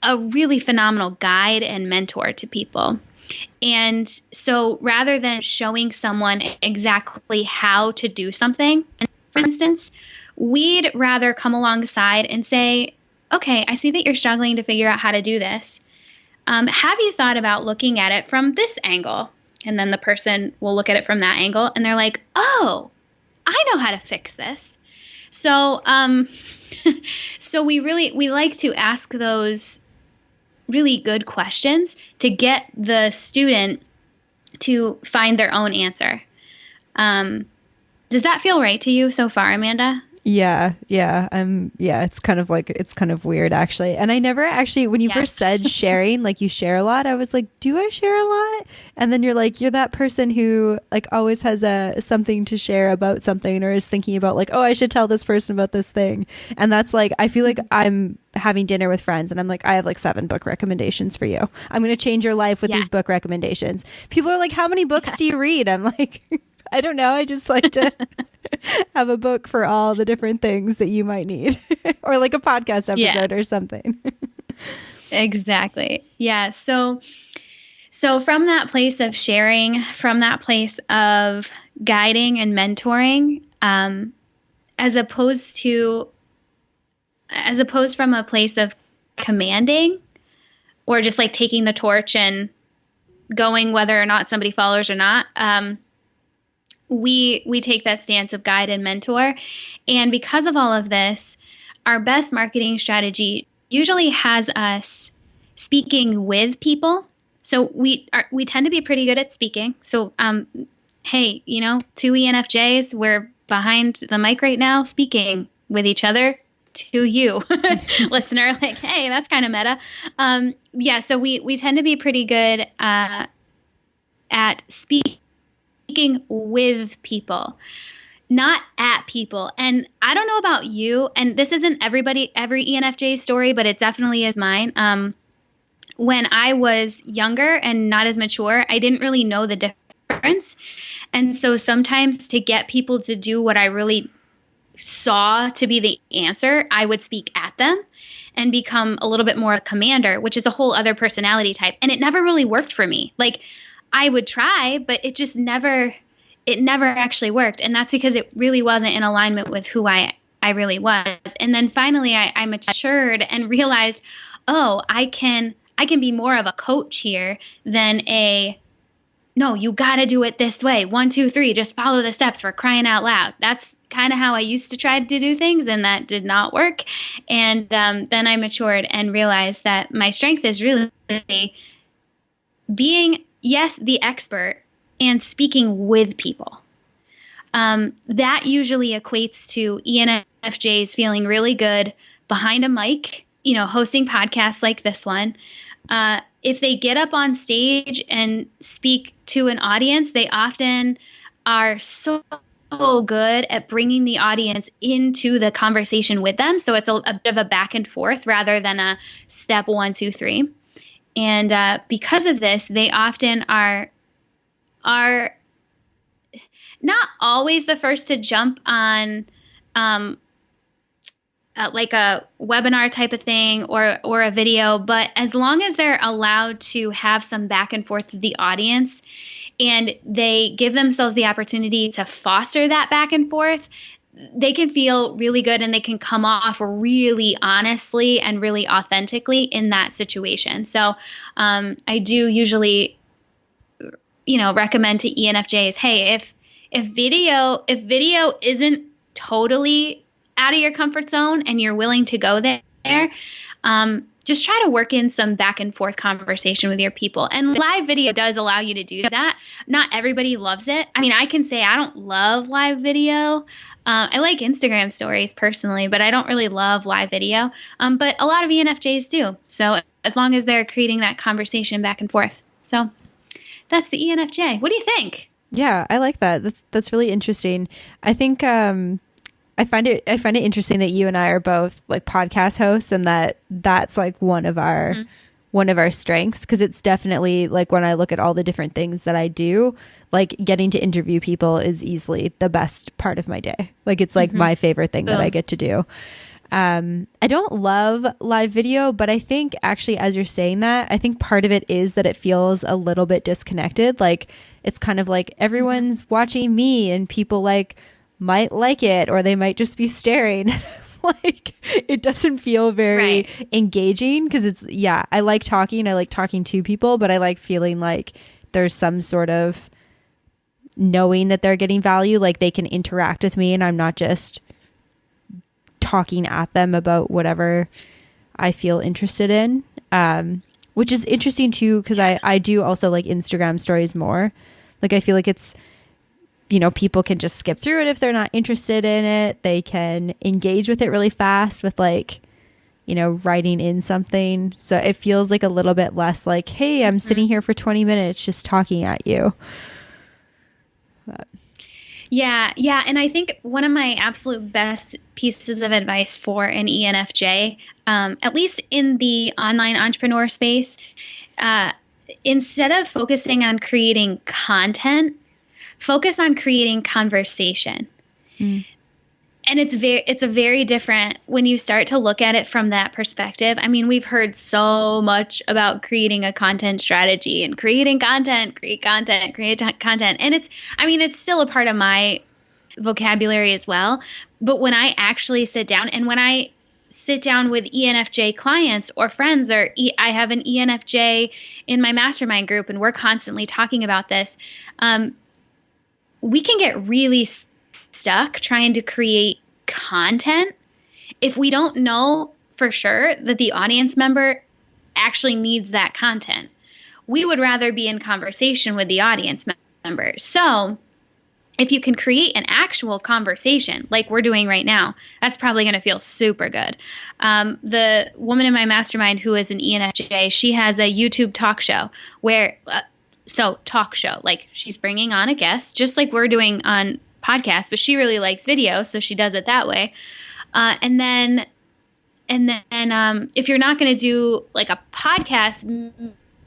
a really phenomenal guide and mentor to people. And so rather than showing someone exactly how to do something, for instance, we'd rather come alongside and say, okay, I see that you're struggling to figure out how to do this. Have you thought about looking at it from this angle? And then the person will look at it from that angle and they're like, oh, I know how to fix this. So, so we like to ask those really good questions to get the student to find their own answer. Does that feel right to you so far, Amanda? Yeah. It's kind of weird actually. And I never actually, when you first said sharing, like you share a lot, I was like, do I share a lot? And then you're like, you're that person who like always has something to share about something, or is thinking about like, oh, I should tell this person about this thing. And that's like, I feel like I'm having dinner with friends and I'm like, I have like 7 book recommendations for you. I'm going to change your life with these book recommendations. People are like, how many books do you read? I'm like, I don't know. I just like to have a book for all the different things that you might need, or like a podcast episode or something. Exactly. Yeah. So from that place of sharing, from that place of guiding and mentoring, as opposed from a place of commanding or just like taking the torch and going whether or not somebody follows or not, we take that stance of guide and mentor. And because of all of this, our best marketing strategy usually has us speaking with people. So we tend to be pretty good at speaking. So, hey, 2 ENFJs, we're behind the mic right now speaking with each other to you, listener, like, hey, that's kind of meta. So we tend to be pretty good at speaking with people, not at people. And I don't know about you, and this isn't every ENFJ story, but it definitely is mine. When I was younger and not as mature, I didn't really know the difference. And so sometimes to get people to do what I really saw to be the answer, I would speak at them and become a little bit more a commander, which is a whole other personality type. And it never really worked for me. Like, I would try, but it never actually worked. And that's because it really wasn't in alignment with who I really was. And then finally I matured and realized, oh, I can be more of a coach here than no, you got to do it this way. 1, 2, 3, just follow the steps, for crying out loud. That's kind of how I used to try to do things, and that did not work. And then I matured and realized that my strength is really being, yes, the expert, and speaking with people. That usually equates to ENFJs feeling really good behind a mic, hosting podcasts like this one. If they get up on stage and speak to an audience, they often are so good at bringing the audience into the conversation with them. So it's a bit of a back and forth rather than a step 1, 2, 3. And because of this, they often are not always the first to jump on like a webinar type of thing or a video, but as long as they're allowed to have some back and forth with the audience and they give themselves the opportunity to foster that back and forth, they can feel really good and they can come off really honestly and really authentically in that situation. So I do usually, recommend to ENFJs, hey, if video isn't totally out of your comfort zone and you're willing to go there, just try to work in some back and forth conversation with your people. And live video does allow you to do that. Not everybody loves it. I mean, I can say I don't love live video. I like Instagram stories personally, but I don't really love live video. But a lot of ENFJs do. So as long as they're creating that conversation back and forth. So that's the ENFJ. What do you think? Yeah, I like that. That's really interesting. I think I find it interesting that you and I are both like podcast hosts, and that's like one of our strengths, because it's definitely like when I look at all the different things that I do, like getting to interview people is easily the best part of my day. Like it's like my favorite thing that I get to do. I don't love live video, but I think actually, as you're saying that, I think part of it is that it feels a little bit disconnected. Like it's kind of like everyone's watching me and people like might like it, or they might just be staring. Like it doesn't feel very engaging, because I like talking to people, but I like feeling like there's some sort of knowing that they're getting value, like they can interact with me and I'm not just talking at them about whatever I feel interested in, which is interesting too, because I do also like Instagram stories more. Like I feel like it's, people can just skip through it if they're not interested in it. They can engage with it really fast with like, writing in something. So it feels like a little bit less like, hey, I'm sitting here for 20 minutes just talking at you. But. Yeah. And I think one of my absolute best pieces of advice for an ENFJ, at least in the online entrepreneur space, instead of focusing on creating content, focus on creating conversation. And it's a very different when you start to look at it from that perspective. I mean, we've heard so much about creating a content strategy and create content. And it's still a part of my vocabulary as well. But when I actually sit down, and when I sit down with ENFJ clients or friends, or I have an ENFJ in my mastermind group and we're constantly talking about this, we can get really stuck trying to create content if we don't know for sure that the audience member actually needs that content. We would rather be in conversation with the audience member. So if you can create an actual conversation like we're doing right now, that's probably going to feel super good. The woman in my mastermind who is an ENFJ, she has a YouTube talk show where talk show, like she's bringing on a guest, just like we're doing on podcasts, but she really likes video, so she does it that way. And then if you're not going to do like a podcast,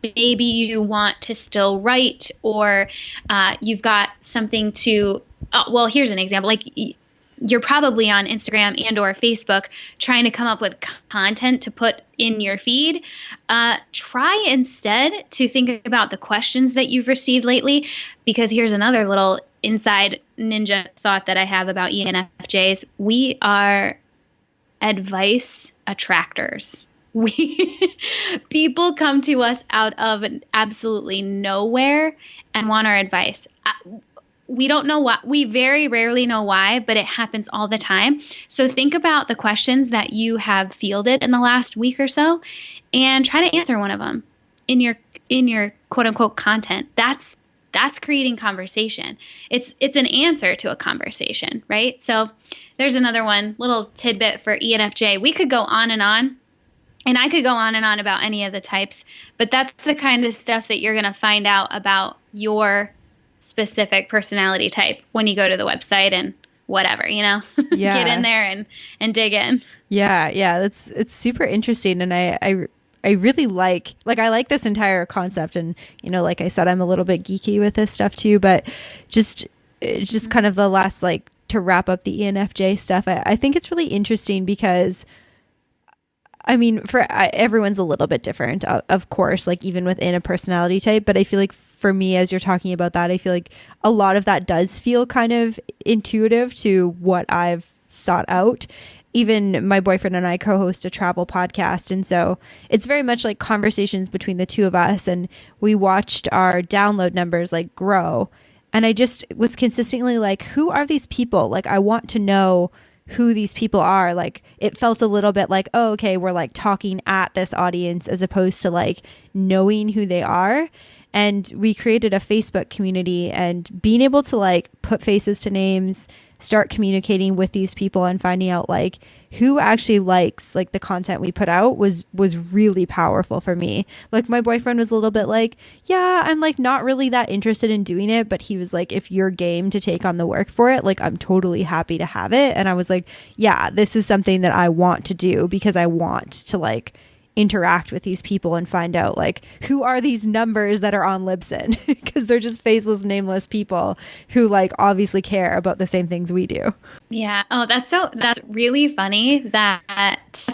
maybe you want to still write, or you've got something to. Well, here's an example. Like you're probably on Instagram and or Facebook trying to come up with content to put in your feed. Try instead to think about the questions that you've received lately, because here's another little inside ninja thought that I have about ENFJs. We are advice attractors. People come to us out of absolutely nowhere and want our advice. We don't know why. We very rarely know why, but it happens all the time. So think about the questions that you have fielded in the last week or so and try to answer one of them in your quote unquote content. That's creating conversation. It's an answer to a conversation, right? So there's another little tidbit for ENFJ. We could go on, and I could go on and on about any of the types, but that's the kind of stuff that you're going to find out about your specific personality type when you go to the website and whatever, Yeah. get in there and dig in. Yeah. Yeah. It's super interesting. And I really I like this entire concept. And, like I said, I'm a little bit geeky with this stuff too, but just kind of the last, to wrap up the ENFJ stuff. I think it's really interesting because everyone's a little bit different, of course, even within a personality type. But I feel like for me, as you're talking about that, I feel like a lot of that does feel kind of intuitive to what I've sought out. Even my boyfriend and I co-host a travel podcast. And so it's very much like conversations between the two of us. And we watched our download numbers grow. And I just was consistently who are these people? I want to know who these people are. It felt a little bit oh, okay, we're talking at this audience as opposed to knowing who they are. And we created a Facebook community, and being able to put faces to names, start communicating with these people and finding out who actually likes the content we put out was really powerful for me. My boyfriend was a little bit yeah, I'm not really that interested in doing it, but he was if you're game to take on the work for it, I'm totally happy to have it. And I was yeah, this is something that I want to do because I want to interact with these people and find out who are these numbers that are on Libsyn, because they're just faceless, nameless people who obviously care about the same things we do. Yeah. Oh, that's really funny that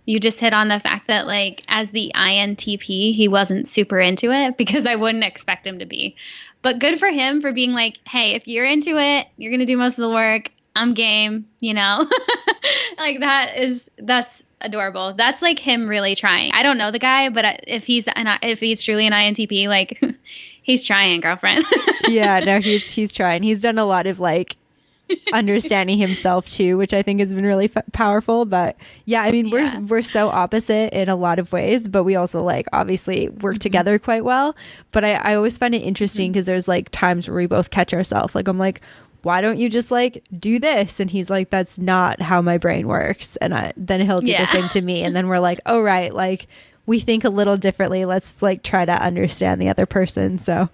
you just hit on the fact that as the INTP, he wasn't super into it, because I wouldn't expect him to be. But good for him for being hey, if you're into it, you're going to do most of the work. I'm game, that's adorable. That's him really trying. I don't know the guy, but if he's truly an INTP, he's trying, girlfriend. Yeah, no, he's trying. He's done a lot of understanding himself too, which I think has been really powerful. But yeah, we're so opposite in a lot of ways, but we also obviously work together quite well. But I always find it interesting because there's times where we both catch ourselves. I'm why don't you just do this? And he's that's not how my brain works. And then he'll do the same to me. And then we're oh, right. We think a little differently. Let's try to understand the other person. So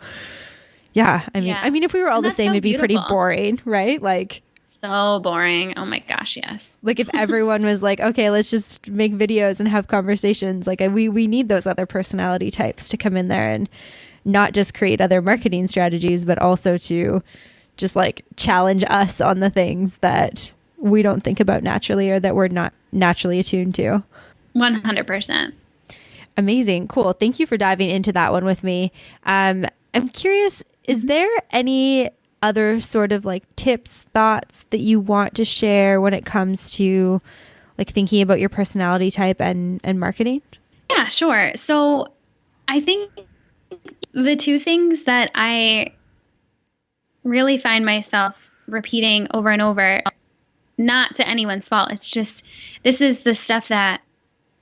yeah, if we were all the same, so it'd be beautiful. pretty boring, right? So boring. Oh my gosh, yes. If everyone was okay, let's just make videos and have conversations. We need those other personality types to come in there and not just create other marketing strategies, but also to just challenge us on the things that we don't think about naturally or that we're not naturally attuned to. 100%. Amazing. Cool. Thank you for diving into that one with me. I'm curious, is there any other sort of tips, thoughts that you want to share when it comes to thinking about your personality type and marketing? Yeah, sure. So I think the two things that I really find myself repeating over and over, not to anyone's fault, it's just, this is the stuff that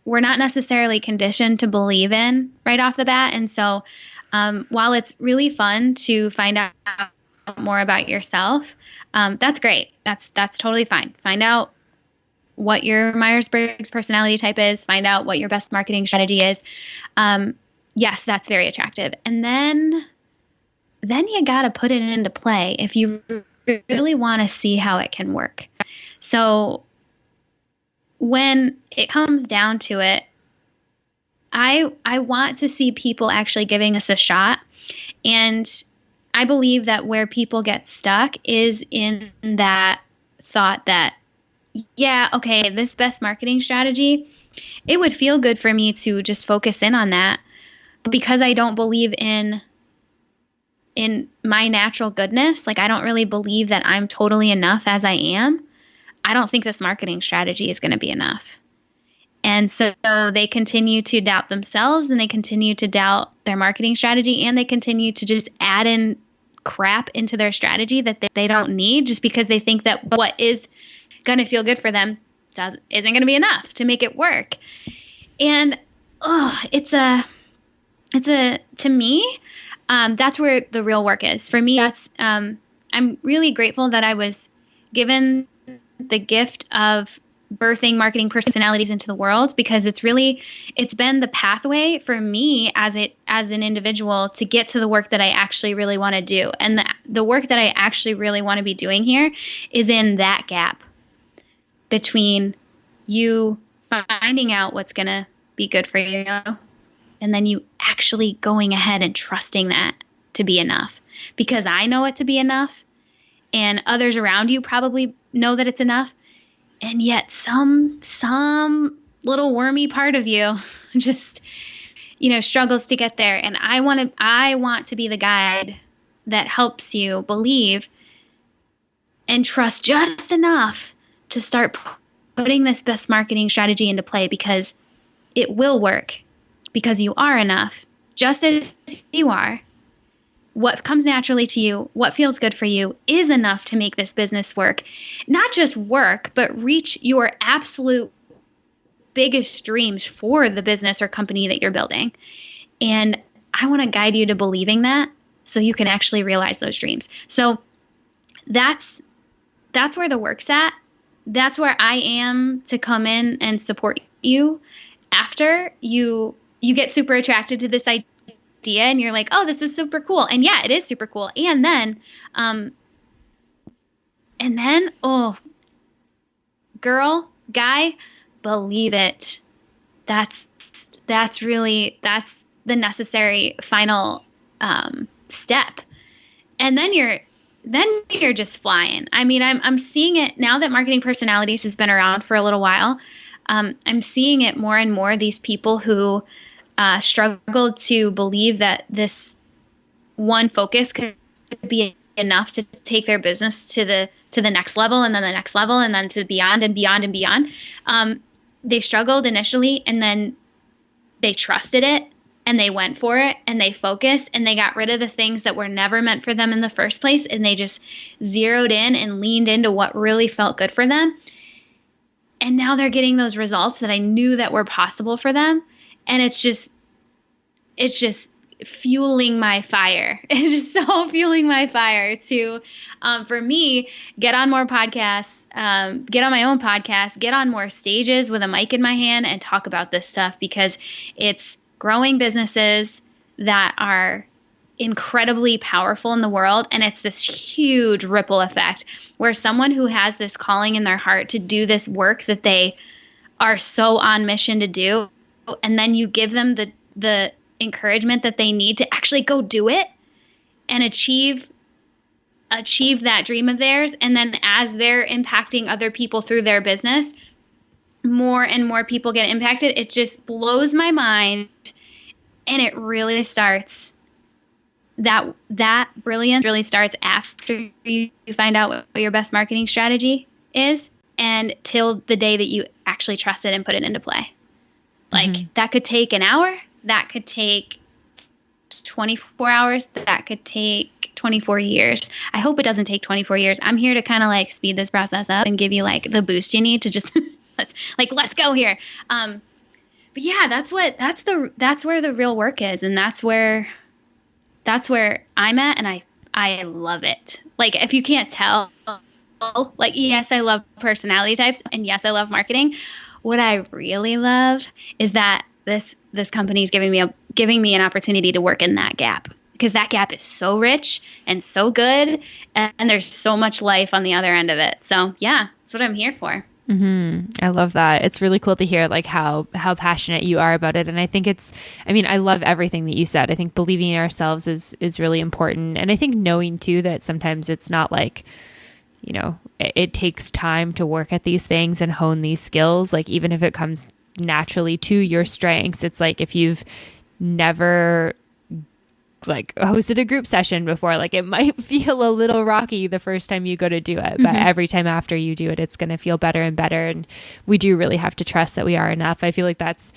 we're not necessarily conditioned to believe in right off the bat. And so while it's really fun to find out more about yourself, that's great. That's totally fine. Find out what your Myers-Briggs personality type is. Find out what your best marketing strategy is. Yes, that's very attractive. And then you got to put it into play if you really want to see how it can work. So when it comes down to it, I want to see people actually giving us a shot. And I believe that where people get stuck is in that thought that, yeah, okay, this best marketing strategy, it would feel good for me to just focus in on that. But because I don't believe in my natural goodness, I don't really believe that I'm totally enough as I am, I don't think this marketing strategy is going to be enough. And so they continue to doubt themselves, and they continue to doubt their marketing strategy, and they continue to just add in crap into their strategy that they don't need, just because they think that what is going to feel good for them isn't going to be enough to make it work. And to me, that's where the real work is. For me, I'm really grateful that I was given the gift of birthing marketing personalities into the world, because it's been the pathway for me as an individual to get to the work that I actually really want to do. And the work that I actually really want to be doing here is in that gap between you finding out what's going to be good for you and then you actually going ahead and trusting that to be enough. Because I know it to be enough, and others around you probably know that it's enough. And yet some little wormy part of you just, struggles to get there. And I want to be the guide that helps you believe and trust just enough to start putting this best marketing strategy into play, because it will work, because you are enough, just as you are. What comes naturally to you, what feels good for you, is enough to make this business work. Not just work, but reach your absolute biggest dreams for the business or company that you're building. And I want to guide you to believing that so you can actually realize those dreams. So that's where the work's at. That's where I am to come in and support you after you get super attracted to this idea and you're like, oh, this is super cool. And yeah, it is super cool. And then, oh, girl, guy, believe it. That's the necessary final step. And then you're just flying. I mean, I'm seeing it now that marketing personalities has been around for a little while. I'm seeing it more and more, these people who struggled to believe that this one focus could be enough to take their business to the next level, and then the next level, and then to beyond and beyond and beyond. They struggled initially, and then they trusted it, and they went for it, and they focused, and they got rid of the things that were never meant for them in the first place, and they just zeroed in and leaned into what really felt good for them. And now they're getting those results that I knew that were possible for them. And it's just fueling my fire. It's just so fueling my fire to, for me, get on more podcasts, get on my own podcast, get on more stages with a mic in my hand and talk about this stuff, because it's growing businesses that are incredibly powerful in the world. And it's this huge ripple effect where someone who has this calling in their heart to do this work that they are so on mission to do, and then you give them the encouragement that they need to actually go do it and achieve that dream of theirs. And then as they're impacting other people through their business, more and more people get impacted. It just blows my mind. And it really starts, that brilliance really starts after you find out what your best marketing strategy is, and till the day that you actually trust it and put it into play. Like, that could take an hour, that could take 24 hours, that could take 24 years. I hope it doesn't take 24 years. I'm here to kind of like speed this process up and give you like the boost you need to just let's go here. But yeah, that's where the real work is, and that's where I'm at, and I love it. Like, if you can't tell, like, yes, I love personality types, and yes, I love marketing. What I really love is that this company is giving me an opportunity to work in that gap, because that gap is so rich and so good, and there's so much life on the other end of it. So yeah, that's what I'm here for. I love that. It's really cool to hear like how passionate you are about it. And I think I love everything that you said. I think believing in ourselves is really important. And I think knowing too that sometimes it's not like, it takes time to work at these things and hone these skills. Like, even if it comes naturally to your strengths, it's like, if you've never like hosted a group session before, like, it might feel a little rocky the first time you go to do it, but every time after you do it, it's going to feel better and better. And we do really have to trust that we are enough. I feel like that's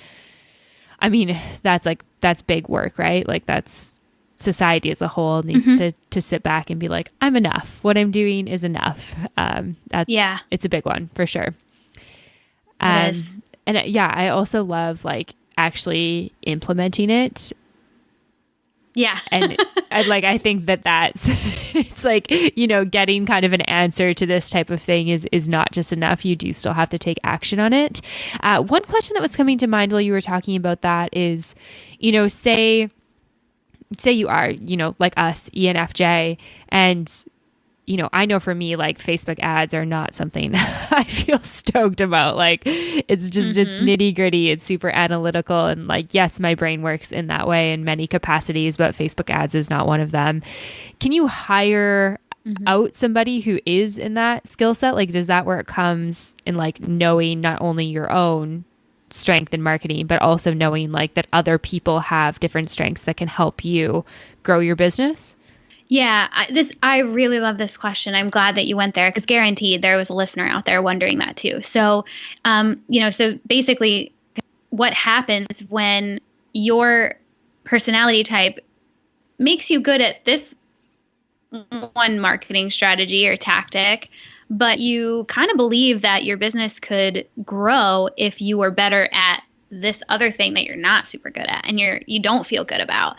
big work, right? Like, that's society as a whole needs to sit back and be like, I'm enough. What I'm doing is enough. It's a big one for sure. It is. And I also love like actually implementing it. Yeah. And I think that's, it's like, getting kind of an answer to this type of thing is not just enough. You do still have to take action on it. One question that was coming to mind while you were talking about that is, say you are, like us, ENFJ, and I know for me, like Facebook ads are not something I feel stoked about. Like it's just, it's nitty gritty. It's super analytical. And like, yes, my brain works in that way in many capacities, but Facebook ads is not one of them. Can you hire out somebody who is in that skill set? Like, does that where it comes in like knowing not only your own strength in marketing, but also knowing like that other people have different strengths that can help you grow your business? Yeah, I really love this question. I'm glad that you went there because guaranteed there was a listener out there wondering that too. So, so basically what happens when your personality type makes you good at this one marketing strategy or tactic, but you kind of believe that your business could grow if you were better at this other thing that you're not super good at and you don't feel good about.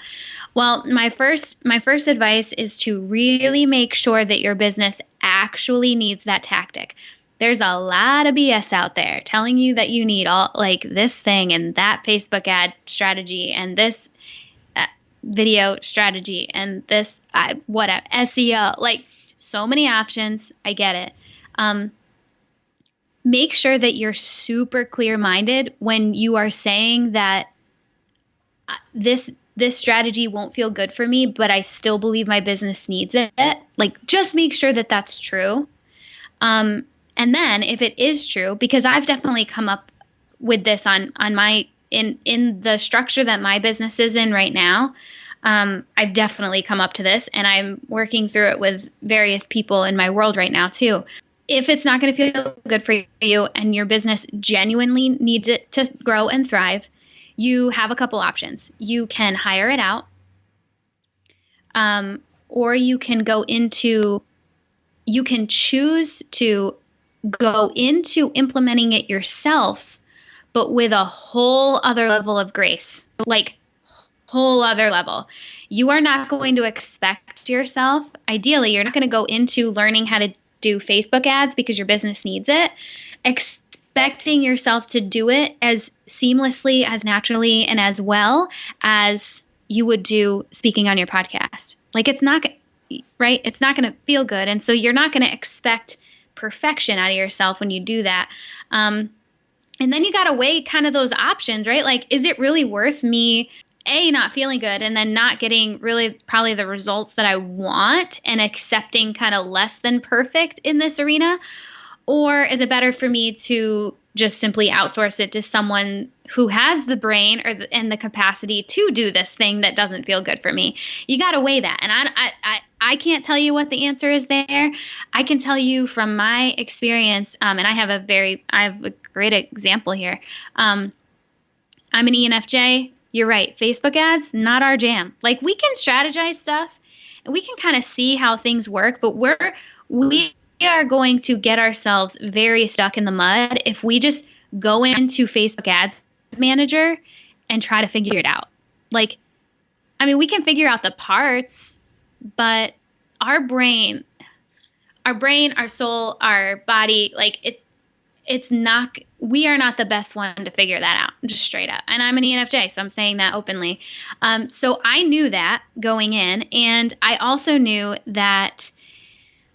Well, my first advice is to really make sure that your business actually needs that tactic. There's a lot of BS out there telling you that you need all like this thing and that Facebook ad strategy and this video strategy and this whatever SEO, like so many options. I get it. Make sure that you're super clear-minded when you are saying that this strategy won't feel good for me, but I still believe my business needs it. Like, just make sure that that's true. And then if it is true, because I've definitely come up with this on my, in the structure that my business is in right now, I've definitely come up to this and I'm working through it with various people in my world right now too. If it's not going to feel good for you and your business genuinely needs it to grow and thrive, you have a couple options. You can hire it out, or you can choose to go into implementing it yourself, but with a whole other level of grace, like whole other level. You are not going to expect yourself, ideally, you're not going to go into learning how to do Facebook ads because your business needs it, expecting yourself to do it as seamlessly, as naturally, and as well as you would do speaking on your podcast. Like it's not, right? It's not going to feel good. And so you're not going to expect perfection out of yourself when you do that. And then you got to weigh kind of those options, right? Like, is it really worth me not feeling good and then not getting really probably the results that I want and accepting kind of less than perfect in this arena? Or is it better for me to just simply outsource it to someone who has the brain and the capacity to do this thing that doesn't feel good for me? You got to weigh that. And I can't tell you what the answer is there. I can tell you from my experience, and I have a great example here. I'm an ENFJ. You're right. Facebook ads, not our jam. Like we can strategize stuff and we can kind of see how things work, but we are going to get ourselves very stuck in the mud if we just go into Facebook ads manager and try to figure it out. Like, I mean, we can figure out the parts, but our brain, our soul, our body, like it's not, we are not the best one to figure that out, just straight up. And I'm an ENFJ, so I'm saying that openly. So I knew that going in, and I also knew that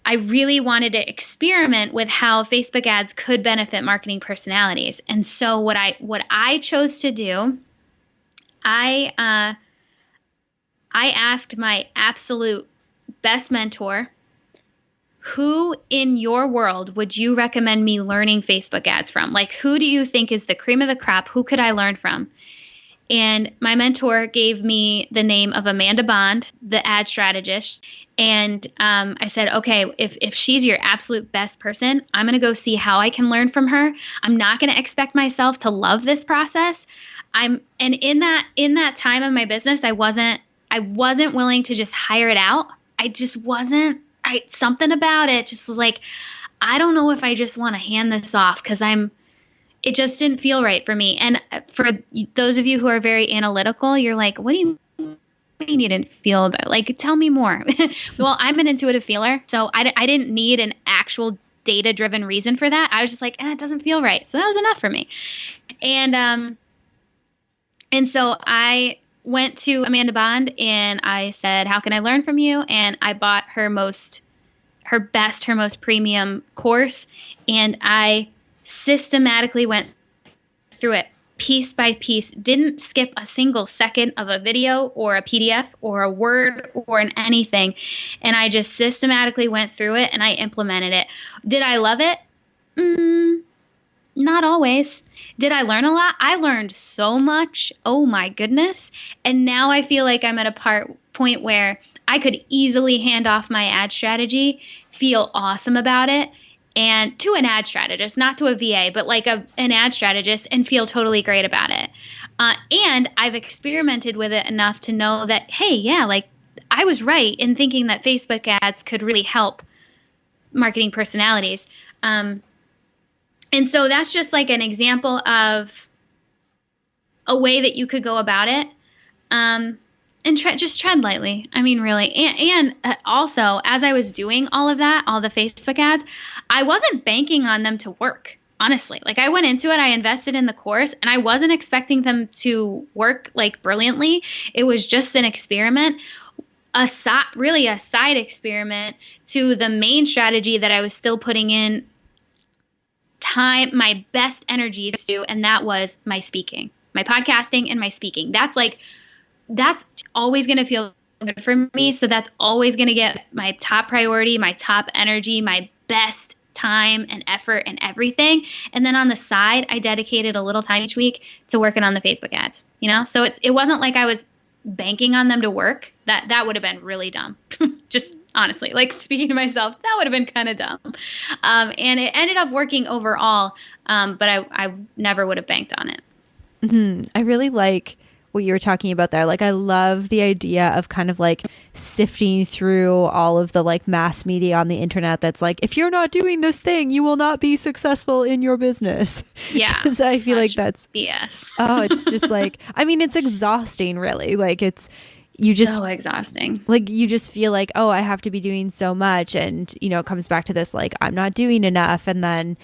I really wanted to experiment with how Facebook ads could benefit marketing personalities. And so what I chose to do, I asked my absolute best mentor, who in your world would you recommend me learning Facebook ads from? Like, who do you think is the cream of the crop? Who could I learn from? And my mentor gave me the name of Amanda Bond, the ad strategist. And I said, okay, if she's your absolute best person, I'm going to go see how I can learn from her. I'm not going to expect myself to love this process. And in that time of my business, I wasn't willing to just hire it out. I just wasn't. Something about it just was like, I don't know if I just want to hand this off because it just didn't feel right for me. And for those of you who are very analytical, you're like, what do you you need to feel about? Like, tell me more. Well, I'm an intuitive feeler, so I didn't need an actual data-driven reason for that. I was just like, it doesn't feel right. So that was enough for me. And so I went to Amanda Bond and I said, how can I learn from you? And I bought her most premium course. And I systematically went through it piece by piece, didn't skip a single second of a video or a PDF or a Word or anything. And I just systematically went through it and I implemented it. Did I love it? Not always. Did I learn a lot? I learned so much. Oh my goodness. And now I feel like I'm at a point where I could easily hand off my ad strategy, feel awesome about it, and to an ad strategist, not to a VA, but like an ad strategist, and feel totally great about it. And I've experimented with it enough to know that, hey, yeah, like I was right in thinking that Facebook ads could really help marketing personalities. And so that's just like an example of a way that you could go about it. And just tread lightly. I mean, really. And also, as I was doing all of that, all the Facebook ads, I wasn't banking on them to work, honestly. Like I went into it, I invested in the course, and I wasn't expecting them to work like brilliantly. It was just an experiment, really a side experiment to the main strategy that I was still putting in my best energy to, and that was my speaking, my podcasting and my speaking. That's always going to feel good for me. So that's always going to get my top priority, my top energy, my best time and effort and everything. And then on the side, I dedicated a little time each week to working on the Facebook ads, So it wasn't like I was banking on them to work. That would have been really dumb. Just honestly, like speaking to myself, that would have been kind of dumb. And it ended up working overall. But I never would have banked on it. Mm-hmm. I really like what you were talking about there. Like, I love the idea of kind of like sifting through all of the like mass media on the internet that's like, if you're not doing this thing, you will not be successful in your business. Yeah. Because I feel like that's BS. Oh, it's just like, I mean, it's exhausting, really. Like so exhausting. Like you just feel like, oh, I have to be doing so much. And, it comes back to this, like, I'm not doing enough. And then,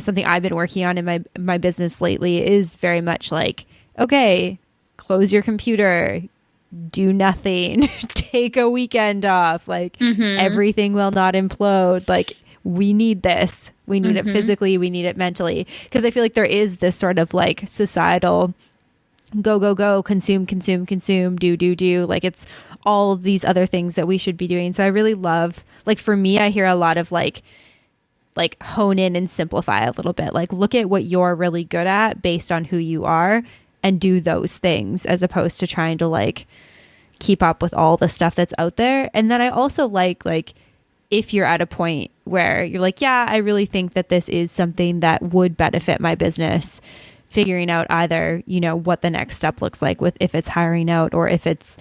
something I've been working on in my business lately is very much like, okay, close your computer, do nothing, take a weekend off. Like everything will not implode. Like we need this. We need it physically. We need it mentally. Because I feel like there is this sort of like societal go, consume, do. Like it's all these other things that we should be doing. So I really love, like for me, I hear a lot of like hone in and simplify a little bit. Like look at what you're really good at based on who you are and do those things as opposed to trying to like keep up with all the stuff that's out there. And then I also like if you're at a point where you're like, yeah, I really think that this is something that would benefit my business, figuring out either, what the next step looks like with if it's hiring out or if it's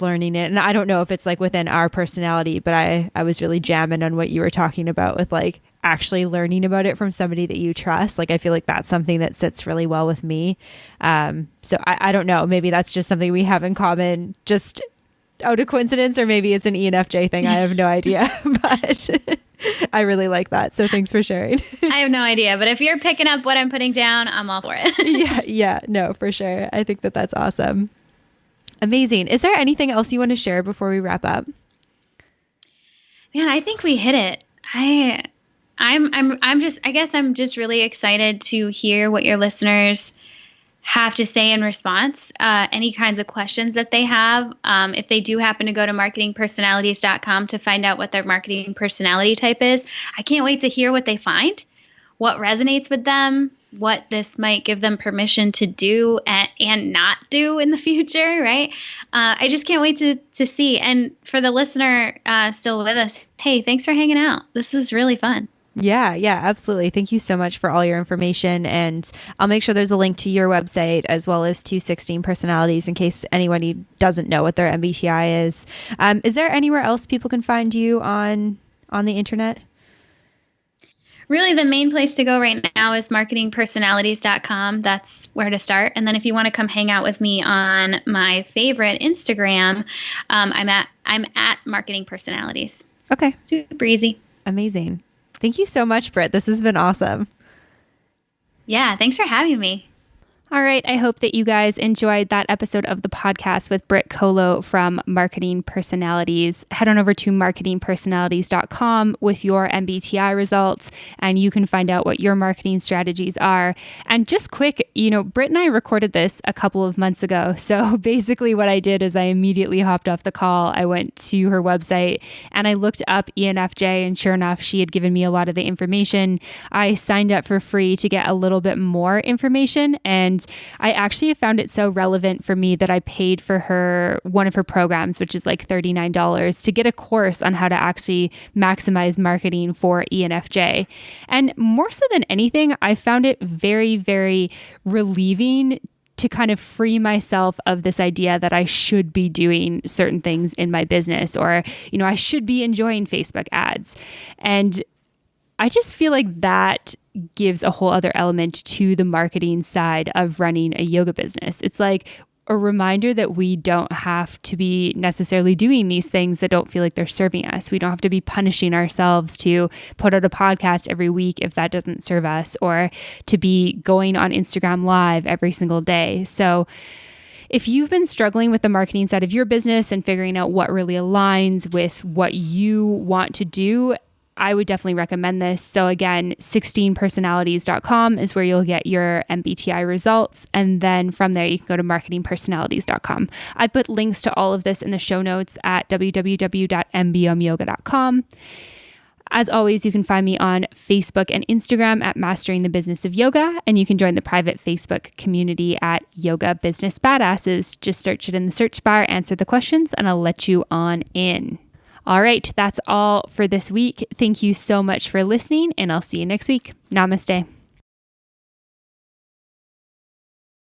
learning it. And I don't know if it's like within our personality, but I was really jamming on what you were talking about with like actually learning about it from somebody that you trust. Like I feel like that's something that sits really well with me. So I don't know, maybe that's just something we have in common, just out of coincidence, or maybe it's an ENFJ thing. I have no idea, but I really like that. So thanks for sharing. I have no idea, but if you're picking up what I'm putting down, I'm all for it. Yeah, no, for sure. I think that that's awesome. Amazing. Is there anything else you want to share before we wrap up? Man, I think we hit it. I'm just really excited to hear what your listeners have to say in response, any kinds of questions that they have. If they do happen to go to marketingpersonalities.com to find out what their marketing personality type is, I can't wait to hear what they find, what resonates with them, what this might give them permission to do and not do in the future, right? I just can't wait to see. And for the listener still with us, hey, thanks for hanging out. This was really fun. Yeah, absolutely. Thank you so much for all your information. And I'll make sure there's a link to your website as well as to 16 Personalities in case anybody doesn't know what their MBTI is. Is there anywhere else people can find you on the internet? really the main place to go right now is marketingpersonalities.com. That's where to start. And then if you want to come hang out with me on my favorite Instagram, I'm at Marketing Personalities. Okay. Super easy. Amazing. Thank you so much, Brit. This has been awesome. Yeah, thanks for having me. All right. I hope that you guys enjoyed that episode of the podcast with Brit Kolo from Marketing Personalities. Head on over to marketingpersonalities.com with your MBTI results, and you can find out what your marketing strategies are. And just quick, Brit and I recorded this a couple of months ago. So basically what I did is I immediately hopped off the call. I went to her website and I looked up ENFJ, and sure enough, she had given me a lot of the information. I signed up for free to get a little bit more information, and I actually found it so relevant for me that I paid for one of her programs, which is like $39, to get a course on how to actually maximize marketing for ENFJ. And more so than anything, I found it very, very relieving to kind of free myself of this idea that I should be doing certain things in my business, or, I should be enjoying Facebook ads. And I just feel like that gives a whole other element to the marketing side of running a yoga business. It's like a reminder that we don't have to be necessarily doing these things that don't feel like they're serving us. We don't have to be punishing ourselves to put out a podcast every week if that doesn't serve us, or to be going on Instagram Live every single day. So if you've been struggling with the marketing side of your business and figuring out what really aligns with what you want to do, I would definitely recommend this. So again, 16personalities.com is where you'll get your MBTI results. And then from there, you can go to marketingpersonalities.com. I put links to all of this in the show notes at www.mbomyoga.com. As always, you can find me on Facebook and Instagram at Mastering the Business of Yoga, and you can join the private Facebook community at Yoga Business Badasses. Just search it in the search bar, answer the questions, and I'll let you on in. All right, that's all for this week. Thank you so much for listening, and I'll see you next week. Namaste.